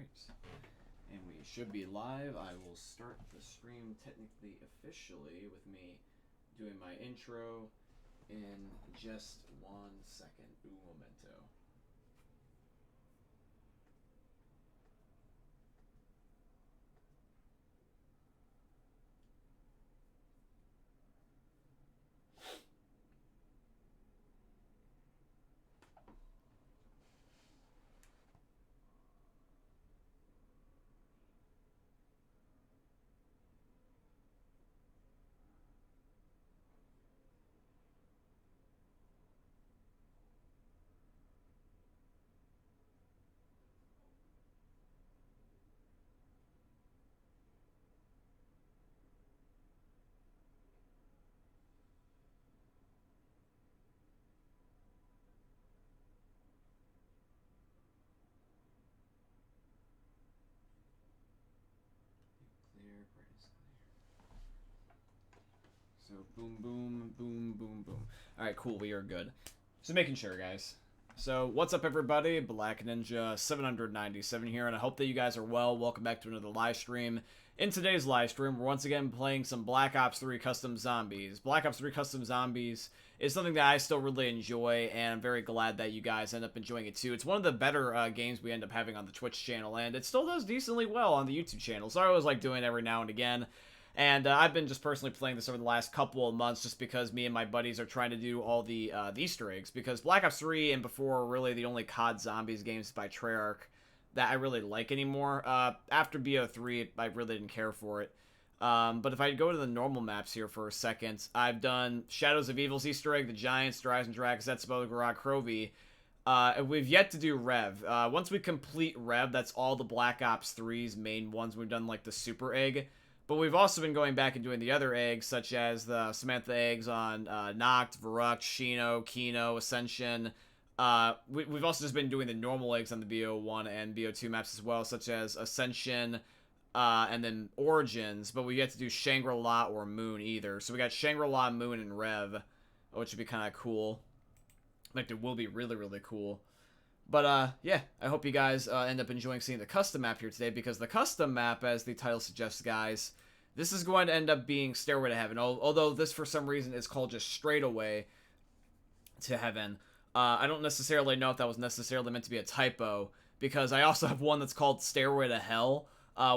Alright. And we should be live. I will start the stream technically officially with me doing my intro in just 1 second. Un momento. So boom, boom, boom, boom, boom. All right, cool. We are good. Just making sure, guys. So what's up, everybody? Black Ninja 797 here, and I hope that you guys are well. Welcome back to another live stream. In today's live stream, we're once again playing some Black Ops 3 Custom Zombies. Black Ops 3 Custom Zombies is something that I still really enjoy, and I'm very glad that you guys end up enjoying it too. It's one of the better games we end up having on the Twitch channel, and it still does decently well on the YouTube channel. So I always like doing it every now and again. And I've been just personally playing this over the last couple of months just because me and my buddies are trying to do all the Easter eggs. Because Black Ops 3 and before are really the only COD Zombies games by Treyarch that I really like anymore. After BO3, I really didn't care for it. But if I go to the normal maps here for a second, I've done Shadows of Evil's Easter egg, the Giants, Dries and Drags, Zetsbo, Garag, Crovey. We've yet to do Rev. Once we complete Rev, that's all the Black Ops 3's main ones. We've done like the Super Egg. But we've also been going back and doing the other eggs, such as the Samantha eggs on Noct, Varuk, Shino, Kino, Ascension. We've also just been doing the normal eggs on the BO1 and BO2 maps as well, such as Ascension and then Origins. But we get to do Shangri-La or Moon either. So we got Shangri-La, Moon, and Rev, which would be kind of cool. Like, it will be really, really cool. But, yeah, I hope you guys end up enjoying seeing the custom map here today, because the custom map, as the title suggests, guys, this is going to end up being Stairway to Heaven, although this, for some reason, is called just Straightway to Heaven. I don't necessarily know if that was necessarily meant to be a typo, because I also have one that's called Stairway to Hell,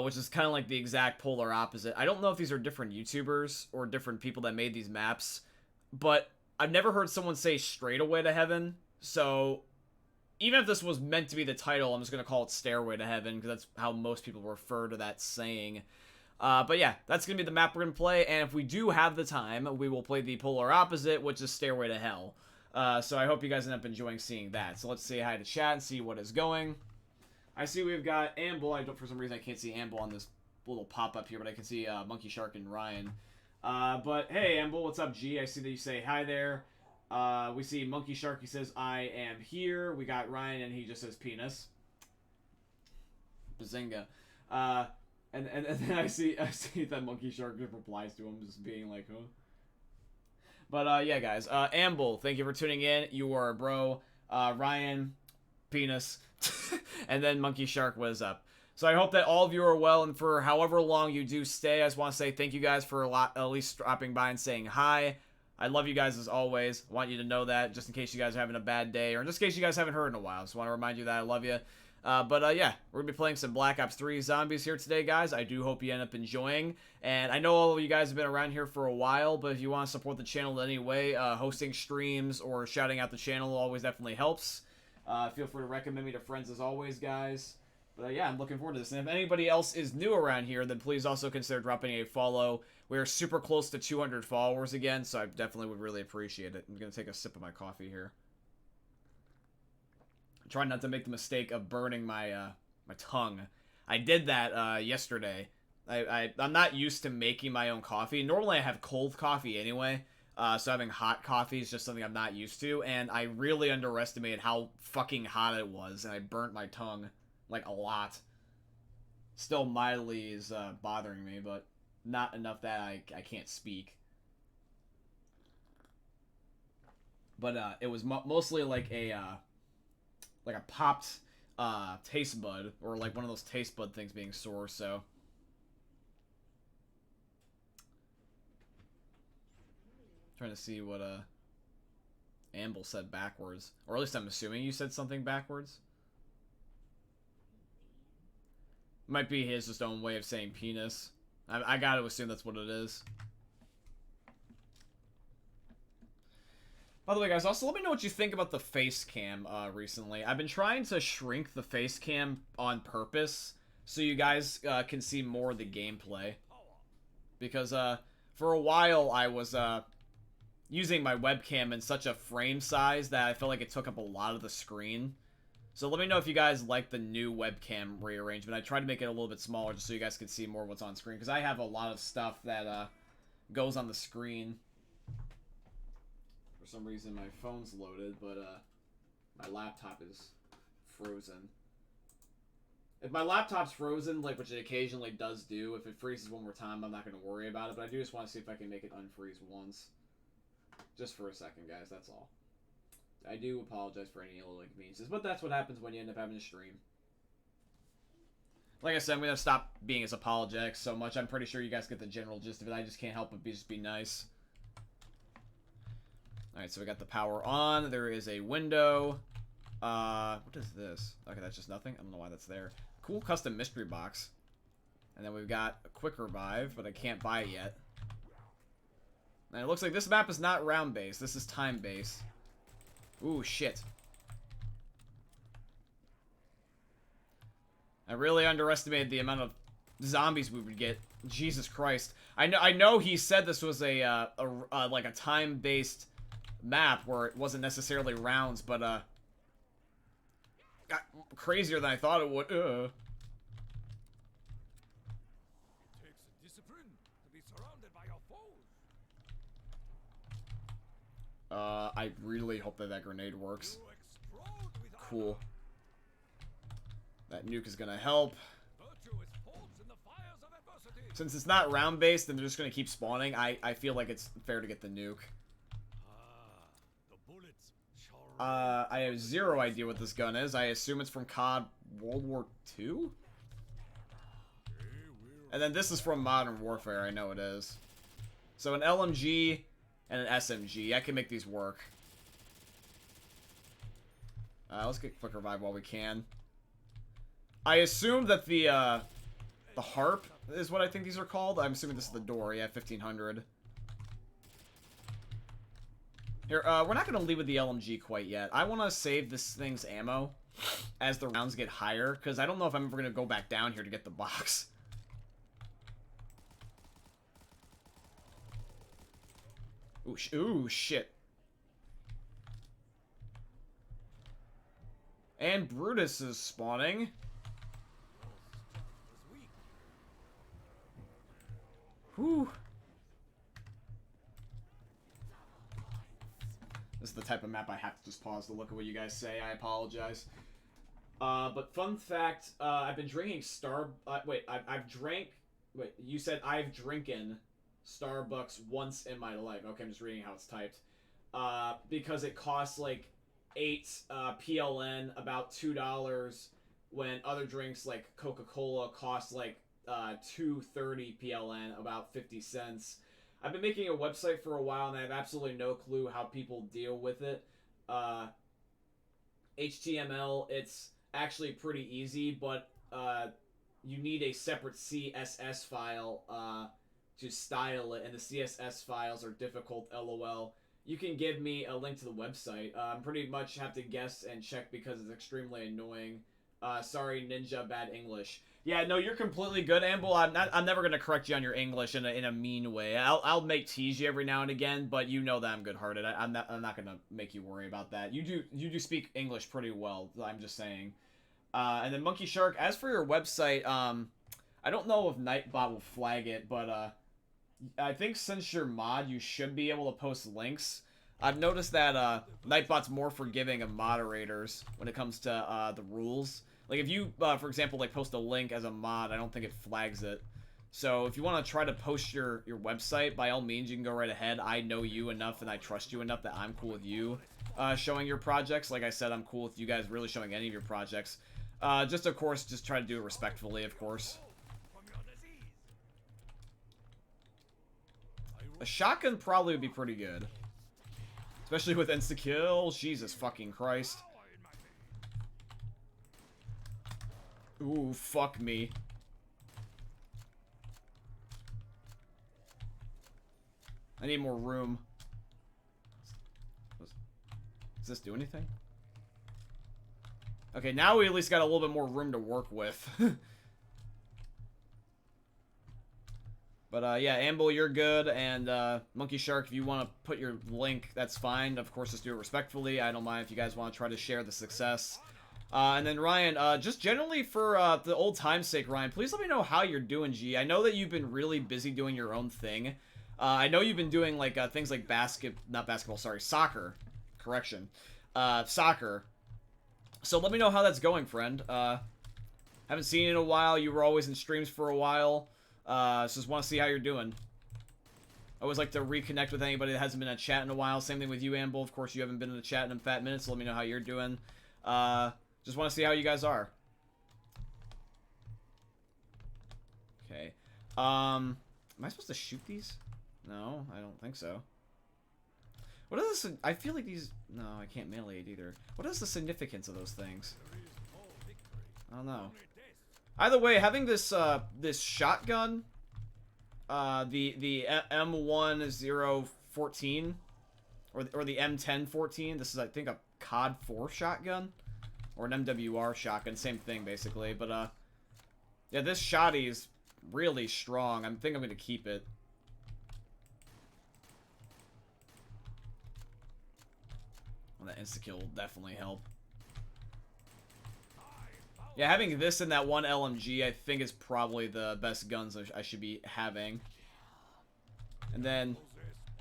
which is kind of like the exact polar opposite. I don't know if these are different YouTubers or different people that made these maps, but I've never heard someone say Straightaway to Heaven, so even if this was meant to be the title, I'm just going to call it Stairway to Heaven, because that's how most people refer to that saying. But yeah, that's going to be the map we're going to play, and if we do have the time, we will play the polar opposite, which is Stairway to Hell. So I hope you guys end up enjoying seeing that. So let's say hi to chat and see what is going. I see we've got Amble. For some reason I can't see Amble on this little pop-up here, but I can see Monkey Shark and Ryan. But hey, Amble, what's up, G? I see that you say hi there. We see Monkey Shark, he says, I am here. We got Ryan, and he just says penis. Bazinga. And then I see that Monkey Shark just replies to him, just being like, huh? But, yeah, guys. Amble, thank you for tuning in. You are a bro. Ryan, penis. And then Monkey Shark, what is up? So I hope that all of you are well, and for however long you do stay, I just want to say thank you guys for at least dropping by and saying hi. I love you guys as always. I want you to know that, just in case you guys are having a bad day, or just in case you guys haven't heard in a while. Just want to remind you that I love you. But yeah, we're going to be playing some Black Ops 3 Zombies here today, guys. I do hope you end up enjoying. And I know all of you guys have been around here for a while, but if you want to support the channel in any way, hosting streams or shouting out the channel always definitely helps. Feel free to recommend me to friends as always, guys. But yeah, I'm looking forward to this. And if anybody else is new around here, then please also consider dropping a follow. We're super close to 200 followers again, so I definitely would really appreciate it. I'm going to take a sip of my coffee here. I'm trying not to make the mistake of burning my my tongue. I did that yesterday. I'm not used to making my own coffee. Normally I have cold coffee anyway, so having hot coffee is just something I'm not used to, and I really underestimated how fucking hot it was, and I burnt my tongue. Like, a lot. Still mildly is bothering me, but not enough that I can't speak. But it was mostly like a popped taste bud, or like one of those taste bud things being sore, so. Trying to see what Amble said backwards. Or at least I'm assuming you said something backwards. Might be his just own way of saying penis. I gotta assume that's what it is. By the way, guys, also let me know what you think about the face cam recently. I've been trying to shrink the face cam on purpose so you guys can see more of the gameplay. Because for a while I was using my webcam in such a frame size that I felt like it took up a lot of the screen. So let me know if you guys like the new webcam rearrangement. I tried to make it a little bit smaller just so you guys can see more of what's on screen. Because I have a lot of stuff that goes on the screen. For some reason my phone's loaded, but my laptop is frozen. If my laptop's frozen, like which it occasionally does do, if it freezes one more time, I'm not going to worry about it. But I do just want to see if I can make it unfreeze once. Just for a second, guys, that's all. I do apologize for any little inconveniences, but that's what happens when you end up having a stream. Like I said, I'm going to stop being as apologetic so much. I'm pretty sure you guys get the general gist of it. I just can't help but just be nice. Alright, so we got the power on. There is a window. What is this? Okay, that's just nothing. I don't know why that's there. Cool custom mystery box. And then we've got a quick revive, but I can't buy it yet. And it looks like this map is not round-based. This is time-based. Ooh, shit. I really underestimated the amount of zombies we would get. Jesus Christ. I know he said this was like a time-based map where it wasn't necessarily rounds, but got crazier than I thought it would. It takes discipline to be surrounded by your foes. I really hope that grenade works. Cool. That nuke is gonna help. Since it's not round based and they're just gonna keep spawning, I feel like it's fair to get the nuke. I have zero idea what this gun is. I assume it's from COD World War II? And then this is from Modern Warfare, I know it is. So an LMG and an SMG. I can make these work. Let's get quick revive while we can. I assume that the harp is what I think these are called. I'm assuming this is the door. Yeah, 1500. Here, we're not going to leave with the LMG quite yet. I want to save this thing's ammo as the rounds get higher, because I don't know if I'm ever going to go back down here to get the box. Ooh, shit. And Brutus is spawning. Whew. This is the type of map I have to just pause to look at what you guys say. I apologize. But fun fact, I've been drinking I've drank... Wait, you said I've drinking Starbucks once in my life. Okay, I'm just reading how it's typed. Because it costs like 8 PLN, about $2, when other drinks like Coca-Cola cost like 2.30 PLN, about 50 cents. I've been making a website for a while and I have absolutely no clue how people deal with it. HTML, it's actually pretty easy, but you need a separate CSS file to style it, and the CSS files are difficult, LOL. You can give me a link to the website. Pretty much have to guess and check because it's extremely annoying. Sorry, Ninja, bad English. Yeah, no, you're completely good, Amble. I'm never gonna correct you on your English in a mean way. I'll make tease you every now and again, but you know that I'm good-hearted. I'm not gonna make you worry about that. You do speak English pretty well. I'm just saying. And then Monkey Shark. As for your website, I don't know if Nightbot will flag it, but I think since you're mod, you should be able to post links. I've noticed that Nightbot's more forgiving of moderators when it comes to the rules. Like, if you, for example, like, post a link as a mod, I don't think it flags it. So, if you want to try to post your website, by all means, you can go right ahead. I know you enough and I trust you enough that I'm cool with you showing your projects. Like I said, I'm cool with you guys really showing any of your projects. Just, of course, just try to do it respectfully, of course. From your disease. A shotgun probably would be pretty good. Especially with insta-kill. Jesus fucking Christ. Ooh, fuck me. I need more room. Does this do anything? Okay, now we at least got a little bit more room to work with. But, yeah, Amble, you're good, and, Monkey Shark, if you want to put your link, that's fine. Of course, just do it respectfully. I don't mind if you guys want to try to share the success. And then, Ryan, just generally for, the old time's sake, Ryan, please let me know how you're doing, G. I know that you've been really busy doing your own thing. I know you've been doing, like, things like soccer. Correction. Soccer. So let me know how that's going, friend. Haven't seen you in a while. You were always in streams for a while. So just want to see how you're doing. I always like to reconnect with anybody that hasn't been in a chat in a while. Same thing with you, Amble. Of course, you haven't been in a chat in a fat minute, so let me know how you're doing. Just want to see how you guys are. Okay. Am I supposed to shoot these? No, I don't think so. What is this? I feel like these... No, I can't melee it either. What is the significance of those things? I don't know. Either way, having this this shotgun, the M1014, or the M1014. This is, I think, a COD 4 shotgun, or an MWR shotgun. Same thing, basically. But yeah, this shotty is really strong. I think I'm gonna keep it. Well, that insta-kill will definitely help. Yeah, having this and that one LMG, I think, is probably the best guns I should be having. And then,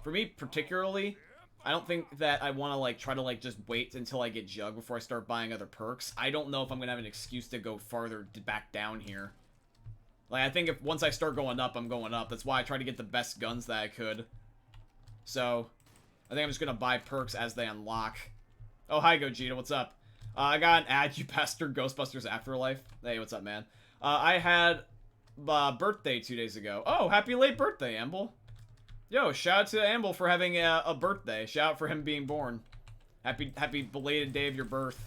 for me particularly, I don't think that I want to, like, try to, like, just wait until I get Jug before I start buying other perks. I don't know if I'm going to have an excuse to go farther back down here. Like, I think if once I start going up, I'm going up. That's why I try to get the best guns that I could. So, I think I'm just going to buy perks as they unlock. Oh, hi, Gogeta. What's up? I got an ad, you bastard, Ghostbusters Afterlife. Hey, what's up, man? I had birthday 2 days ago. Oh, happy late birthday, Amble. Yo, shout out to Amble for having a birthday. Shout out for him being born. Happy belated day of your birth.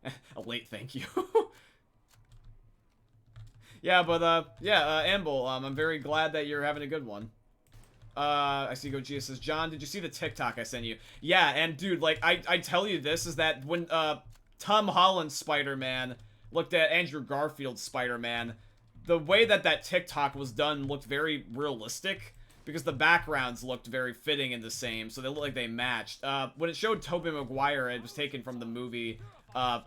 A late thank you. Yeah, but, yeah, Amble, I'm very glad that you're having a good one. I see Gogeta says, John, did you see the TikTok I sent you? Yeah, and dude, like, I tell you this, is that when, Tom Holland's Spider-Man looked at Andrew Garfield's Spider-Man, the way that TikTok was done looked very realistic, because the backgrounds looked very fitting and the same, so they looked like they matched. When it showed Tobey Maguire, it was taken from the movie,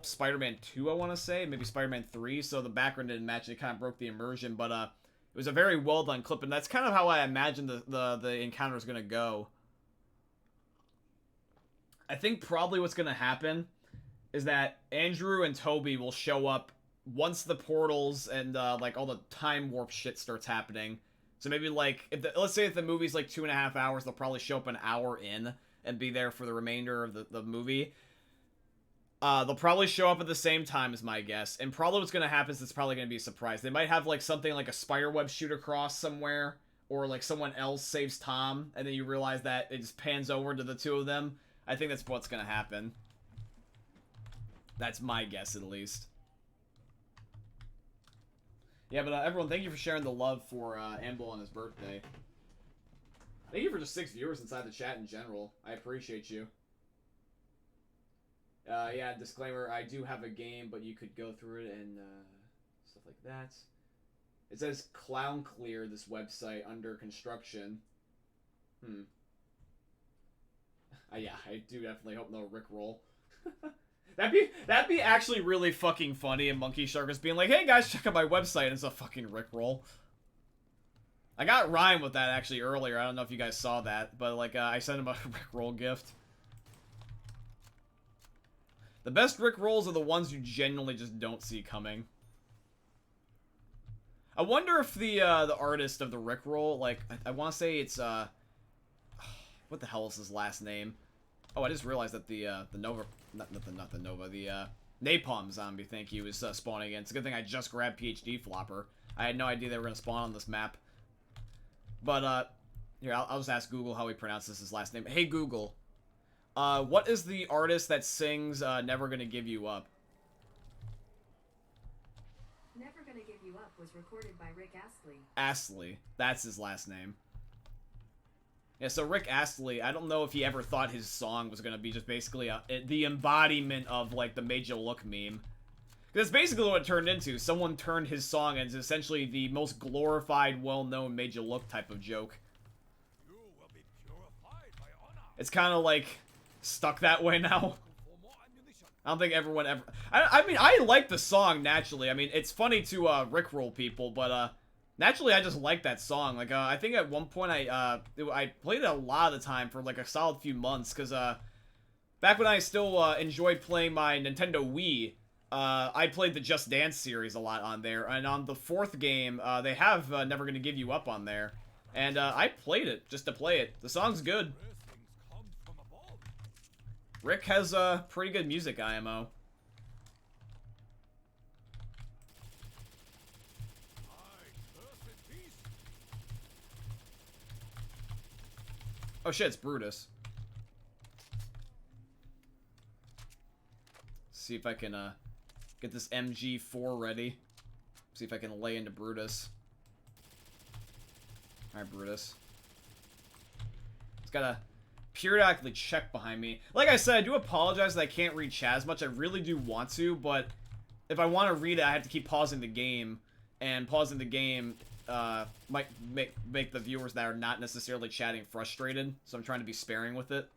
Spider-Man 2, I want to say, maybe Spider-Man 3, so the background didn't match, it kind of broke the immersion, but, it was a very well-done clip, and that's kind of how I imagined the encounter is going to go. I think probably what's going to happen is that Andrew and Toby will show up once the portals and, like, all the time warp shit starts happening. So maybe, like, let's say if the movie's, like, 2.5 hours, they'll probably show up an hour in and be there for the remainder of the movie. They'll probably show up at the same time, is my guess. And probably what's going to happen is it's probably going to be a surprise. They might have, like, something like a spiderweb shoot across somewhere. Or, like, someone else saves Tom. And then you realize that it just pans over to the two of them. I think that's what's going to happen. That's my guess, at least. Yeah, but everyone, thank you for sharing the love for Amble on his birthday. Thank you for just 6 viewers inside the chat in general. I appreciate you. Yeah, disclaimer, I do have a game, but you could go through it and, stuff like that. It says Clown Clear, this website, under construction. Yeah, I do definitely hope no Rickroll. That'd be actually really fucking funny, and Monkey Shark is being like, hey guys, check out my website, and it's a fucking Rickroll. I got Ryan with that, actually, earlier. I don't know if you guys saw that, but, like, I sent him a Rickroll gift. The best Rickrolls are the ones you genuinely just don't see coming. I wonder if the artist of the Rickroll, like, I want to say it's, what the hell is his last name? Oh, I just realized that the Nova, not the Nova, the Napalm Zombie, thank you, is spawning again. It's a good thing I just grabbed PhD Flopper. I had no idea they were going to spawn on this map. But, here, I'll just ask Google how he pronounces his last name. Hey, Google. What is the artist that sings, Never Gonna Give You Up? Never Gonna Give You Up was recorded by Rick Astley. Astley. That's his last name. Yeah, so Rick Astley, I don't know if he ever thought his song was going to be just basically the embodiment of, like, the Made You Look meme. Because that's basically what it turned into. Someone turned his song into essentially the most glorified, well-known Made You Look type of joke. You will be purified by honor. It's kind of, like, stuck that way now. For more ammunition. I don't think everyone ever... I mean, I like the song, naturally. I mean, it's funny to, rickroll people, but, naturally, I just like that song. Like, I think at one point I played it a lot of the time for, like, a solid few months, because, back when I still, enjoyed playing my Nintendo Wii, I played the Just Dance series a lot on there, and on the 4th game, they have, Never Gonna Give You Up on there, and, I played it, just to play it. The song's good. Blessings come from above. Rick has, pretty good music, IMO. Oh shit, it's Brutus. See if I can, get this MG4 ready. See if I can lay into Brutus. Alright, Brutus. It's gotta periodically check behind me. Like I said, I do apologize that I can't read chat as much. I really do want to, but if I want to read it, I have to keep pausing the game. And pausing the game might make the viewers that are not necessarily chatting frustrated, so I'm trying to be sparing with it.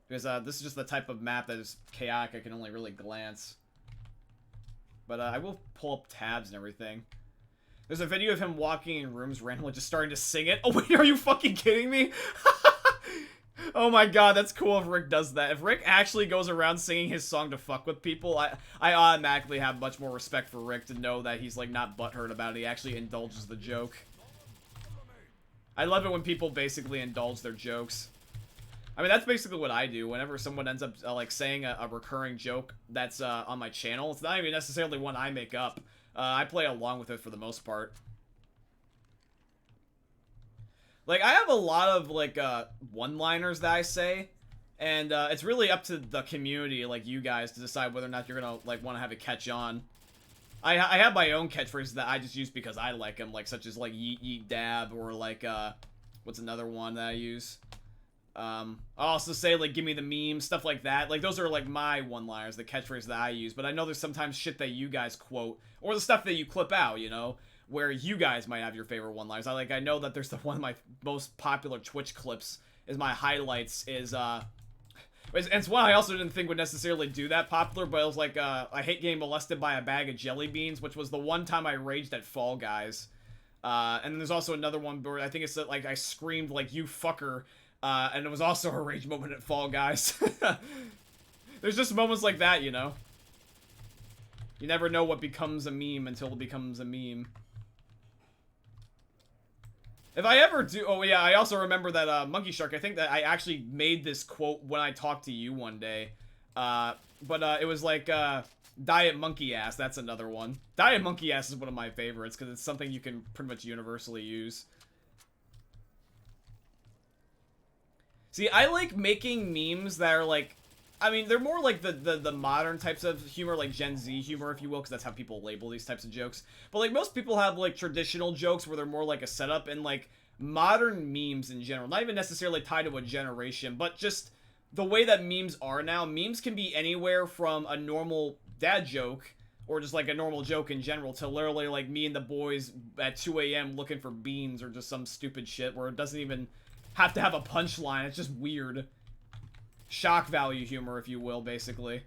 Because this is just the type of map that is chaotic, I can only really glance. But I will pull up tabs and everything. There's a video of him walking in rooms randomly just starting to sing it. Oh wait, are you fucking kidding me? Oh my god, that's cool if Rick does that. If Rick actually goes around singing his song to fuck with people, I automatically have much more respect for Rick to know that he's, like, not butthurt about it. He actually indulges the joke. I love it when people basically indulge their jokes. I mean, that's basically what I do. Whenever someone ends up, like, saying a recurring joke that's on my channel, it's not even necessarily one I make up. I play along with it for the most part. Like, I have a lot of, like, one-liners that I say, and it's really up to the community, like you guys, to decide whether or not you're gonna, like, want to have it catch on. I have my own catchphrases that I just use because I like them, like, such as, like, yeet yeet dab, or, like, what's another one that I use? I'll also say, like, give me the meme, stuff like that. Like, those are, like, my one-liners, the catchphrases that I use, but I know there's sometimes shit that you guys quote, or the stuff that you clip out, you know? Where you guys might have your favorite one-liners. I know that there's one of my most popular Twitch clips is my highlights is, and it's one I also didn't think would necessarily do that popular, but it was like, I hate getting molested by a bag of jelly beans, which was the one time I raged at Fall Guys. And then there's also another one where I think it's like I screamed like, you fucker, and it was also a rage moment at Fall Guys. There's just moments like that, you know? You never know what becomes a meme until it becomes a meme. If I ever do... Oh, yeah, I also remember that, Monkey Shark, I think that I actually made this quote when I talked to you one day. But it was like, Diet Monkey Ass, that's another one. Diet Monkey Ass is one of my favorites, because it's something you can pretty much universally use. See, I like making memes that are, like... I mean, they're more like the modern types of humor, like Gen Z humor, if you will, because that's how people label these types of jokes. But, like, most people have, like, traditional jokes where they're more like a setup, and, like, modern memes in general, not even necessarily tied to a generation, but just the way that memes are now. Memes can be anywhere from a normal dad joke, or just, like, a normal joke in general, to literally, like, me and the boys at 2 a.m. looking for beans, or just some stupid shit where it doesn't even have to have a punchline. It's just weird. Shock value humor, if you will, basically.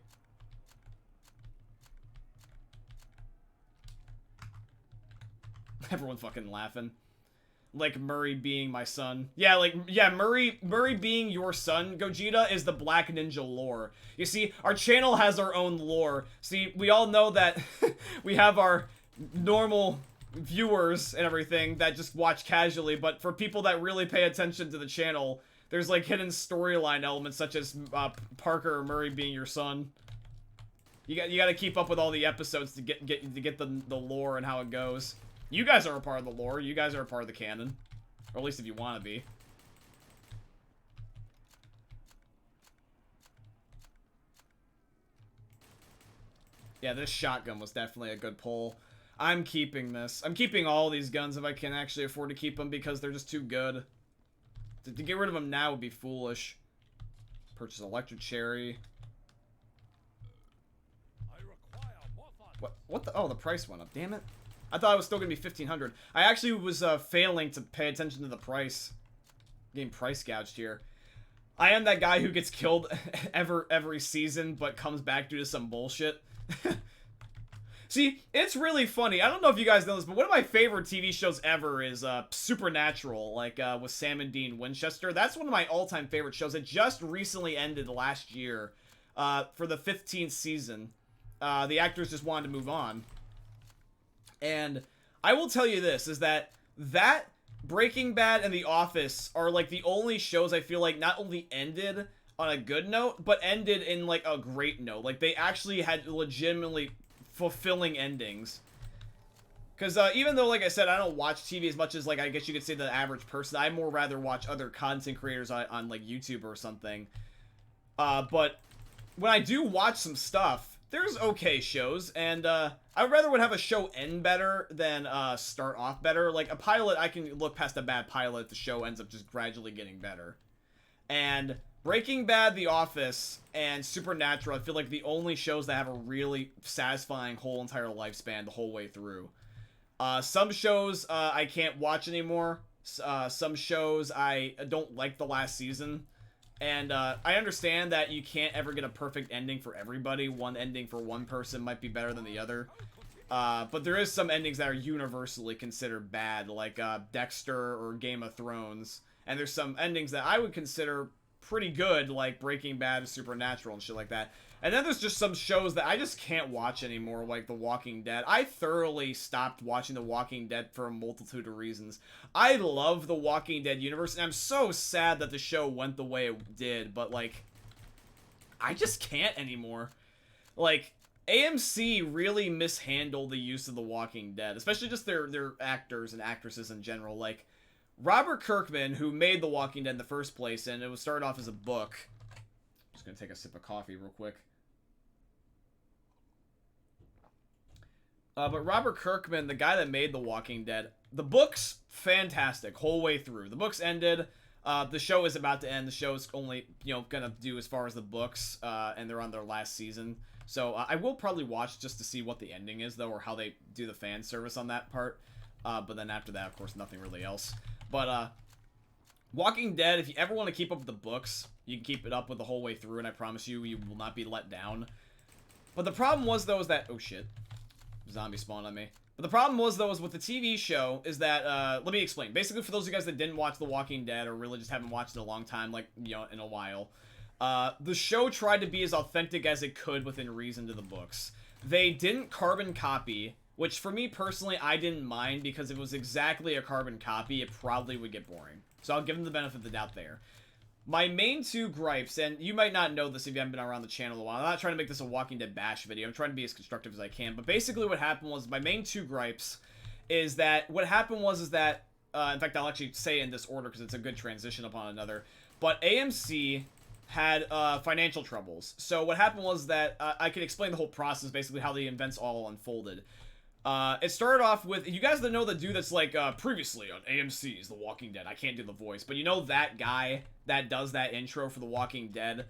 Everyone fucking laughing. Like Murray being my son. Yeah, like, yeah, Murray being your son, Gogeta, is the Black Ninja lore. You see, our channel has our own lore. See, we all know that we have our normal viewers and everything that just watch casually, but for people that really pay attention to the channel, there's, like, hidden storyline elements such as Parker or Murray being your son. You got to keep up with all the episodes to get the lore and how it goes. You guys are a part of the lore. You guys are a part of the canon, or at least if you want to be. Yeah, this shotgun was definitely a good pull. I'm keeping this. I'm keeping all these guns if I can actually afford to keep them because they're just too good. To get rid of them now would be foolish. Purchase electric cherry. What the? Oh, the price went up. Damn it. I thought it was still going to be 1,500. I actually was failing to pay attention to the price. Getting price gouged here. I am that guy who gets killed every season but comes back due to some bullshit. See, it's really funny. I don't know if you guys know this, but one of my favorite TV shows ever is Supernatural, like with Sam and Dean Winchester. That's one of my all-time favorite shows. It just recently ended last year for the 15th season. The actors just wanted to move on. And I will tell you this, is that Breaking Bad and The Office are like the only shows I feel like not only ended on a good note, but ended in like a great note. Like they actually had legitimately fulfilling endings. Because even though, like I said, I don't watch TV as much as, like, I guess you could say the average person, I'd more rather watch other content creators on like YouTube or something. But when I do watch some stuff, there's okay shows, and I rather would have a show end better than start off better. Like a pilot, I can look past a bad pilot if the show ends up just gradually getting better. And Breaking Bad, The Office, and Supernatural, I feel like the only shows that have a really satisfying whole entire lifespan the whole way through. Some shows I can't watch anymore. Some shows I don't like the last season. And I understand that you can't ever get a perfect ending for everybody. One ending for one person might be better than the other. But there is some endings that are universally considered bad, like Dexter or Game of Thrones. And there's some endings that I would consider pretty good, like Breaking Bad and Supernatural and shit like that. And then there's just some shows that I just can't watch anymore, like The Walking Dead. I thoroughly stopped watching The Walking Dead for a multitude of reasons. I love The Walking Dead universe, and I'm so sad that the show went the way it did, but, like, I just can't anymore. Like, AMC really mishandled the use of The Walking Dead, especially just their actors and actresses in general. Like, Robert Kirkman, who made The Walking Dead in the first place, and it was started off as a book. I'm just gonna take a sip of coffee real quick. But Robert Kirkman, the guy that made The Walking Dead, the book's fantastic whole way through. The book's ended. The show is about to end. The show's only, gonna do as far as the books, and they're on their last season. So I will probably watch just to see what the ending is, though, or how they do the fan service on that part. But then after that, of course, nothing really else. But Walking Dead, if you ever want to keep up with the books, you can keep it up with the whole way through, and I promise you, you will not be let down. But the problem was, though, is that... Oh, shit. Zombie spawned on me. But the problem was, though, is with the TV show, is that... let me explain. Basically, for those of you guys that didn't watch The Walking Dead, or really just haven't watched it in a long time, like, in a while, the show tried to be as authentic as it could within reason to the books. They didn't carbon copy... Which, for me, personally, I didn't mind, because if it was exactly a carbon copy, it probably would get boring. So I'll give them the benefit of the doubt there. My main two gripes, and you might not know this if you haven't been around the channel a while. I'm not trying to make this a Walking Dead bash video. I'm trying to be as constructive as I can. But basically what happened was, my main two gripes is that, what happened was is that, in fact, I'll actually say it in this order, because it's a good transition upon another. But AMC had financial troubles. So what happened was that, I could explain the whole process, basically how the events all unfolded. It started off with, you guys that know the dude that's like, previously on AMC's The Walking Dead. I can't do the voice, but you know that guy that does that intro for The Walking Dead?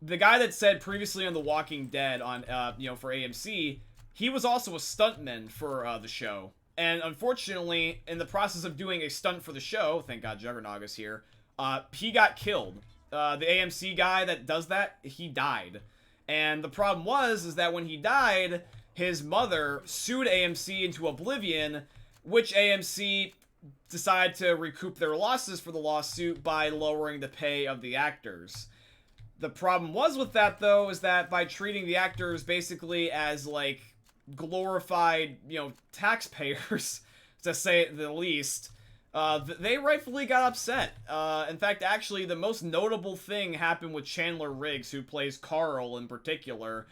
The guy that said previously on The Walking Dead on, for AMC, he was also a stuntman for, the show. And unfortunately, in the process of doing a stunt for the show, thank God Juggernog is here, he got killed. The AMC guy that does that, he died. And the problem was, is that when he died... His mother sued AMC into oblivion, which AMC decided to recoup their losses for the lawsuit by lowering the pay of the actors. The problem was with that, though, is that by treating the actors basically as, like, glorified, taxpayers, to say the least, they rightfully got upset. In fact, actually, the most notable thing happened with Chandler Riggs, who plays Carl in particular.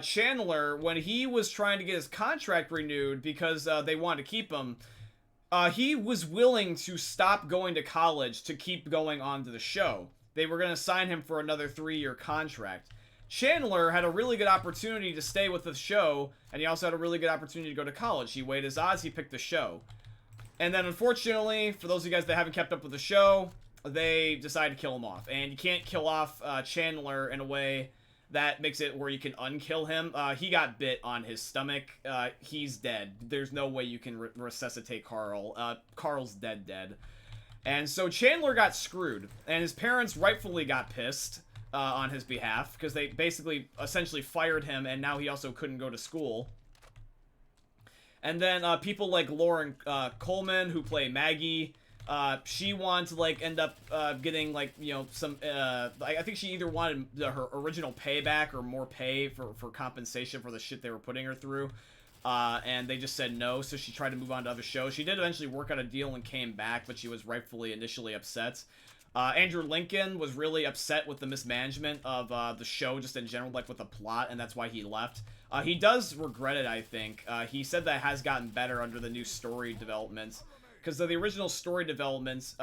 Chandler, when he was trying to get his contract renewed because they wanted to keep him, he was willing to stop going to college to keep going on to the show. They were going to sign him for another 3-year contract. Chandler had a really good opportunity to stay with the show, and he also had a really good opportunity to go to college. He weighed his odds, he picked the show. And then, unfortunately, for those of you guys that haven't kept up with the show, they decided to kill him off. And you can't kill off Chandler in a way that makes it where you can unkill him. He got bit on his stomach. He's dead. There's no way you can resuscitate Carl. Carl's dead. And so Chandler got screwed. And his parents rightfully got pissed on his behalf, because they basically essentially fired him, and now he also couldn't go to school. And then people like Lauren Coleman, who play Maggie, she wanted to like end up getting like, you know, some I think she either wanted her original payback or more pay for compensation for the shit they were putting her through, and they just said no, so she tried to move on to other shows. She did eventually work out a deal and came back, but she was rightfully initially upset. Andrew Lincoln was really upset with the mismanagement of the show just in general, like with the plot, and that's why he left. He does regret it, I think. He said that has gotten better under the new story developments, because the original story developments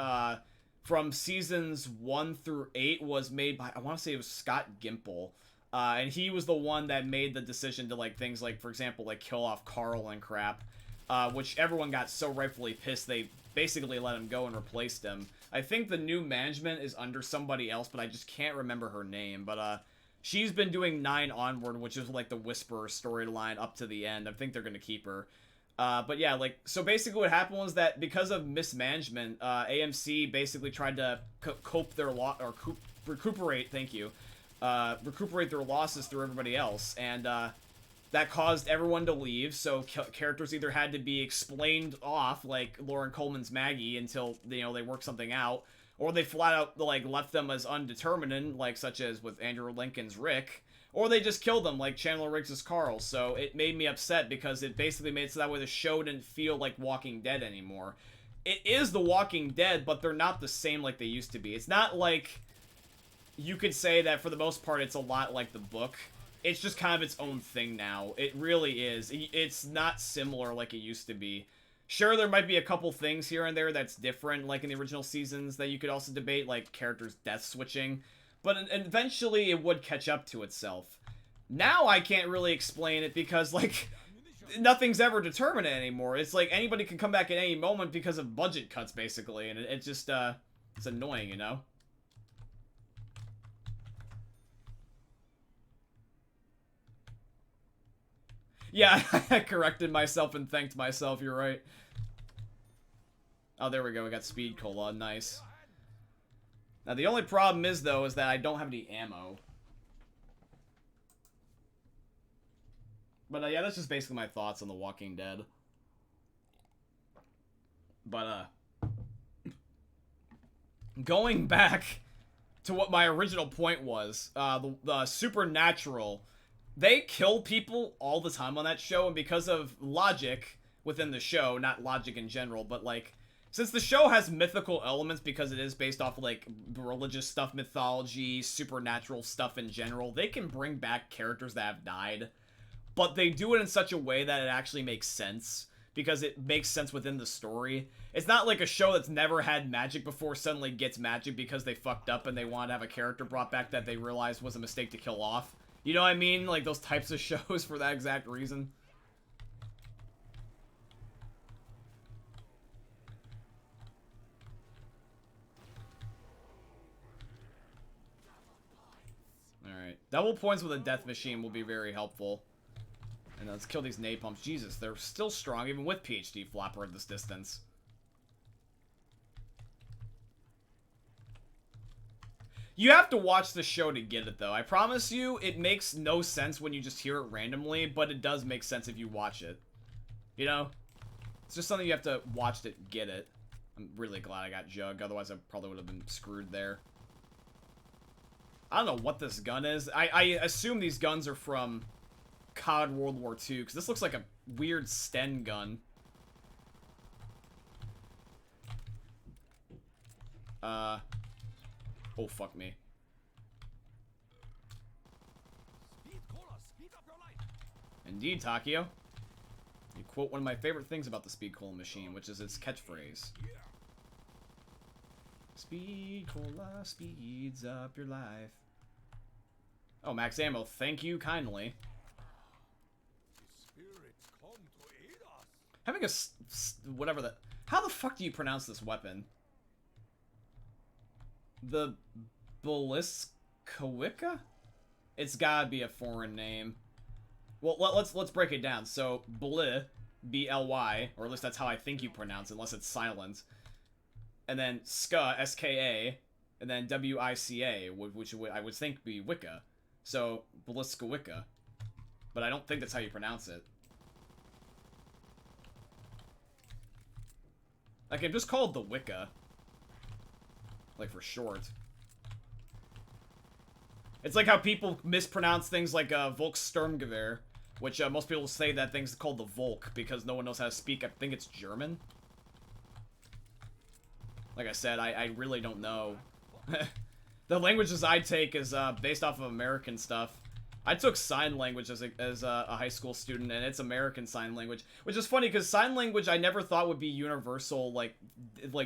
from seasons 1 through 8 was made by, I want to say it was Scott Gimple, and he was the one that made the decision to, like, things like, for example, like kill off Carl and crap, which everyone got so rightfully pissed they basically let him go and replaced him. I think the new management is under somebody else, but I just can't remember her name. But she's been doing 9 onward, which is like the Whisperer storyline up to the end. I think they're going to keep her. But yeah, like, so basically what happened was that because of mismanagement, AMC basically tried to cope their recuperate, thank you, recuperate their losses through everybody else. And that caused everyone to leave, so characters either had to be explained off, like Lauren Coleman's Maggie, until, you know, they worked something out, or they flat out, like, left them as undetermined, like, such as with Andrew Lincoln's Rick, or they just killed them, like Chandler Riggs' Carl. So it made me upset, because it basically made it so that way the show didn't feel like Walking Dead anymore. It is The Walking Dead, but they're not the same like they used to be. It's not like, you could say that for the most part it's a lot like the book. It's just kind of its own thing now. It really is. It's not similar like it used to be. Sure, there might be a couple things here and there that's different, like in the original seasons, that you could also debate, like characters death switching. But eventually it would catch up to itself. Now I can't really explain it because, like, nothing's ever determinate anymore. It's like anybody can come back at any moment because of budget cuts, basically. And it just, it's annoying, you know? Yeah, I corrected myself and thanked myself, you're right. Oh, there we go, we got Speed Cola, nice. Now, the only problem is, though, is that I don't have any ammo. But, yeah, that's just basically my thoughts on The Walking Dead. But, going back to what my original point was, the Supernatural, they kill people all the time on that show, and because of logic within the show, not logic in general, but, like, since the show has mythical elements because it is based off of, like, religious stuff, mythology, supernatural stuff in general, they can bring back characters that have died, but they do it in such a way that it actually makes sense, because it makes sense within the story. It's not like a show that's never had magic before suddenly gets magic because they fucked up and they wanted to have a character brought back that they realized was a mistake to kill off. You know what I mean? Like those types of shows for that exact reason. Alright. Double points with a death machine will be very helpful. And let's kill these napalms. Jesus, they're still strong even with PhD Flopper at this distance. You have to watch the show to get it, though. I promise you, it makes no sense when you just hear it randomly, but it does make sense if you watch it. You know? It's just something you have to watch to get it. I'm really glad I got Jug, otherwise I probably would have been screwed there. I don't know what this gun is. I assume these guns are from COD World War II, because this looks like a weird Sten gun. Oh, fuck me. Speed caller, speed up your Indeed, Takio. You quote one of my favorite things about the Speed Cola machine, which is its catchphrase. Speed Cola speeds up your life. Oh, max ammo. Thank you kindly. Spirits come to aid us. Having a whatever the... How the fuck do you pronounce this weapon? The Balliskawika? It's gotta be a foreign name. Well, let's break it down. So, Bly, B-L-Y, or at least that's how I think you pronounce it, unless it's silent. And then Ska, S-K-A, and then W-I-C-A, which I would think be Wicca. So, Balliskawika. But I don't think that's how you pronounce it. Like, I'm just called the Wicca. Like, for short. It's like how people mispronounce things like Volkssturmgewehr, which most people say that thing's called the Volk because no one knows how to speak. I think it's German. Like I said, I really don't know. The languages I take is based off of American stuff. I took sign language as a high school student, and it's American sign language, which is funny because sign language I never thought would be universal, like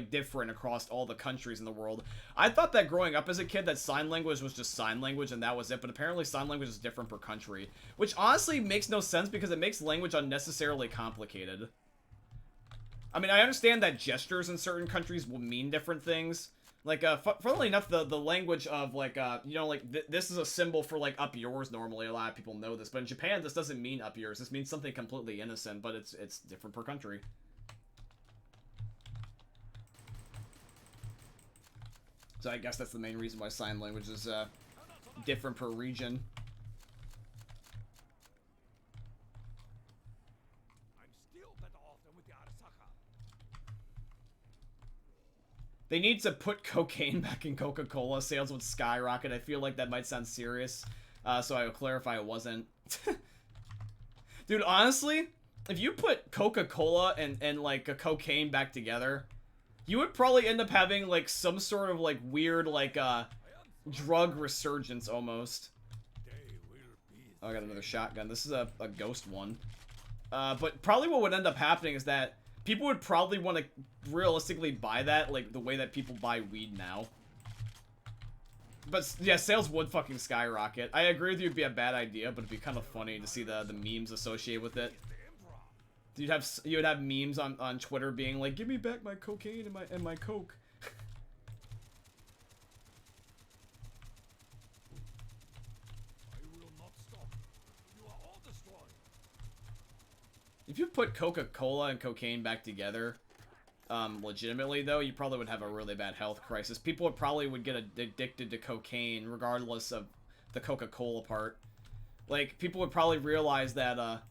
different across all the countries in the world. I thought that growing up as a kid that sign language was just sign language and that was it, but apparently sign language is different per country, which honestly makes no sense because it makes language unnecessarily complicated. I mean, I understand that gestures in certain countries will mean different things. Like, funnily enough, the language of, like, you know, like, this is a symbol for, like, up yours normally. A lot of people know this. But in Japan, this doesn't mean up yours. This means something completely innocent, but it's different per country. So I guess that's the main reason why sign language is, different per region. They need to put cocaine back in Coca-Cola. Sales would skyrocket. I feel like that might sound serious. So I will clarify it wasn't. Dude, honestly, if you put Coca-Cola and like a cocaine back together, you would probably end up having like some sort of like weird like drug resurgence almost. Oh, I got another shotgun. This is a ghost one. But probably what would end up happening is that people would probably want to realistically buy that, like, the way that people buy weed now. But, yeah, sales would fucking skyrocket. I agree with you, it'd be a bad idea, but it'd be kind of funny to see the memes associated with it. You would have memes on Twitter being like, give me back my cocaine and my coke. If you put Coca-Cola and cocaine back together, legitimately though, you probably would have a really bad health crisis. People would get addicted to cocaine regardless of the Coca-Cola part. Like, people would probably realize that,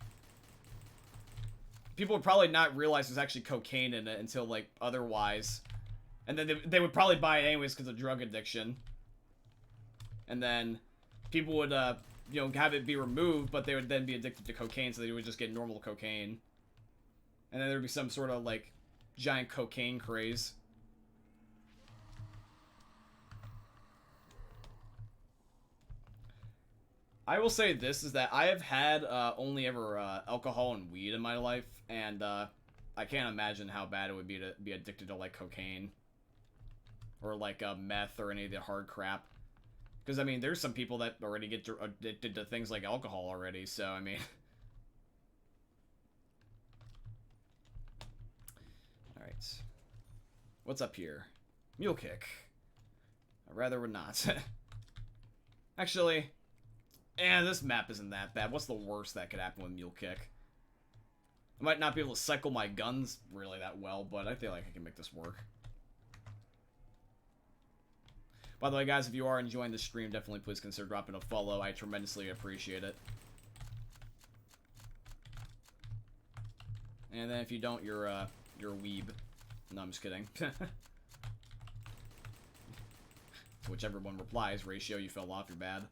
people would probably not realize there's actually cocaine in it until, like, otherwise. And then they would probably buy it anyways because of drug addiction. And then people would, you know, have it be removed, but they would then be addicted to cocaine, so they would just get normal cocaine. And then there would be some sort of, like, giant cocaine craze. I will say this, is that I have had only ever alcohol and weed in my life, and I can't imagine how bad it would be to be addicted to, like, cocaine. Or, like, meth or any of the hard crap. Because, I mean, there's some people that already get addicted to things like alcohol already, so, I mean... Alright. What's up here? Mule kick. I rather would not. Actually... this map isn't that bad. What's the worst that could happen with mule kick? I might not be able to cycle my guns really that well, but I feel like I can make this work. By the way, guys, if you are enjoying the stream, definitely please consider dropping a follow. I tremendously appreciate it. And then if you don't, you're a weeb. No, I'm just kidding. Whichever one replies, ratio, you fell off, you're bad.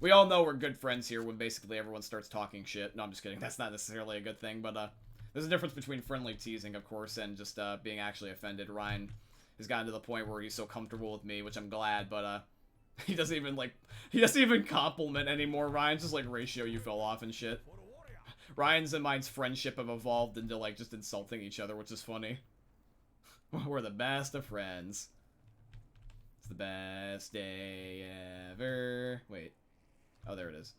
We all know we're good friends here when basically everyone starts talking shit. No, I'm just kidding. That's not necessarily a good thing, but, there's a difference between friendly teasing, of course, and just, being actually offended. Ryan has gotten to the point where he's so comfortable with me, which I'm glad, but, He doesn't even compliment anymore. Ryan's just like, ratio, you fell off and shit. Ryan's and mine's friendship have evolved into like just insulting each other, which is funny. We're the best of friends. It's the best day ever. Wait. Oh, there it is.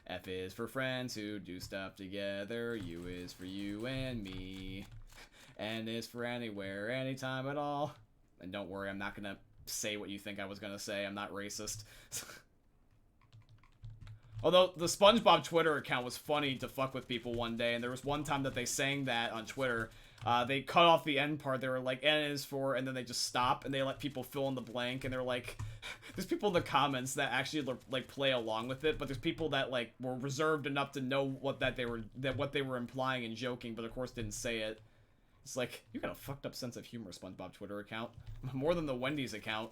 F is for friends who do stuff together. U is for you and me. N is for anywhere, anytime at all. And don't worry, I'm not gonna say what you think I was gonna say. I'm not racist. Although, the SpongeBob Twitter account was funny to fuck with people one day, and there was one time that they sang that on Twitter. They cut off the end part. They were like, N is for, and then they just stop, and they let people fill in the blank, and they're like, there's people in the comments that actually, like, play along with it, but there's people that, like, were reserved enough to know what they were implying and joking, but of course didn't say it. It's like, you got a fucked up sense of humor, SpongeBob Twitter account. More than the Wendy's account.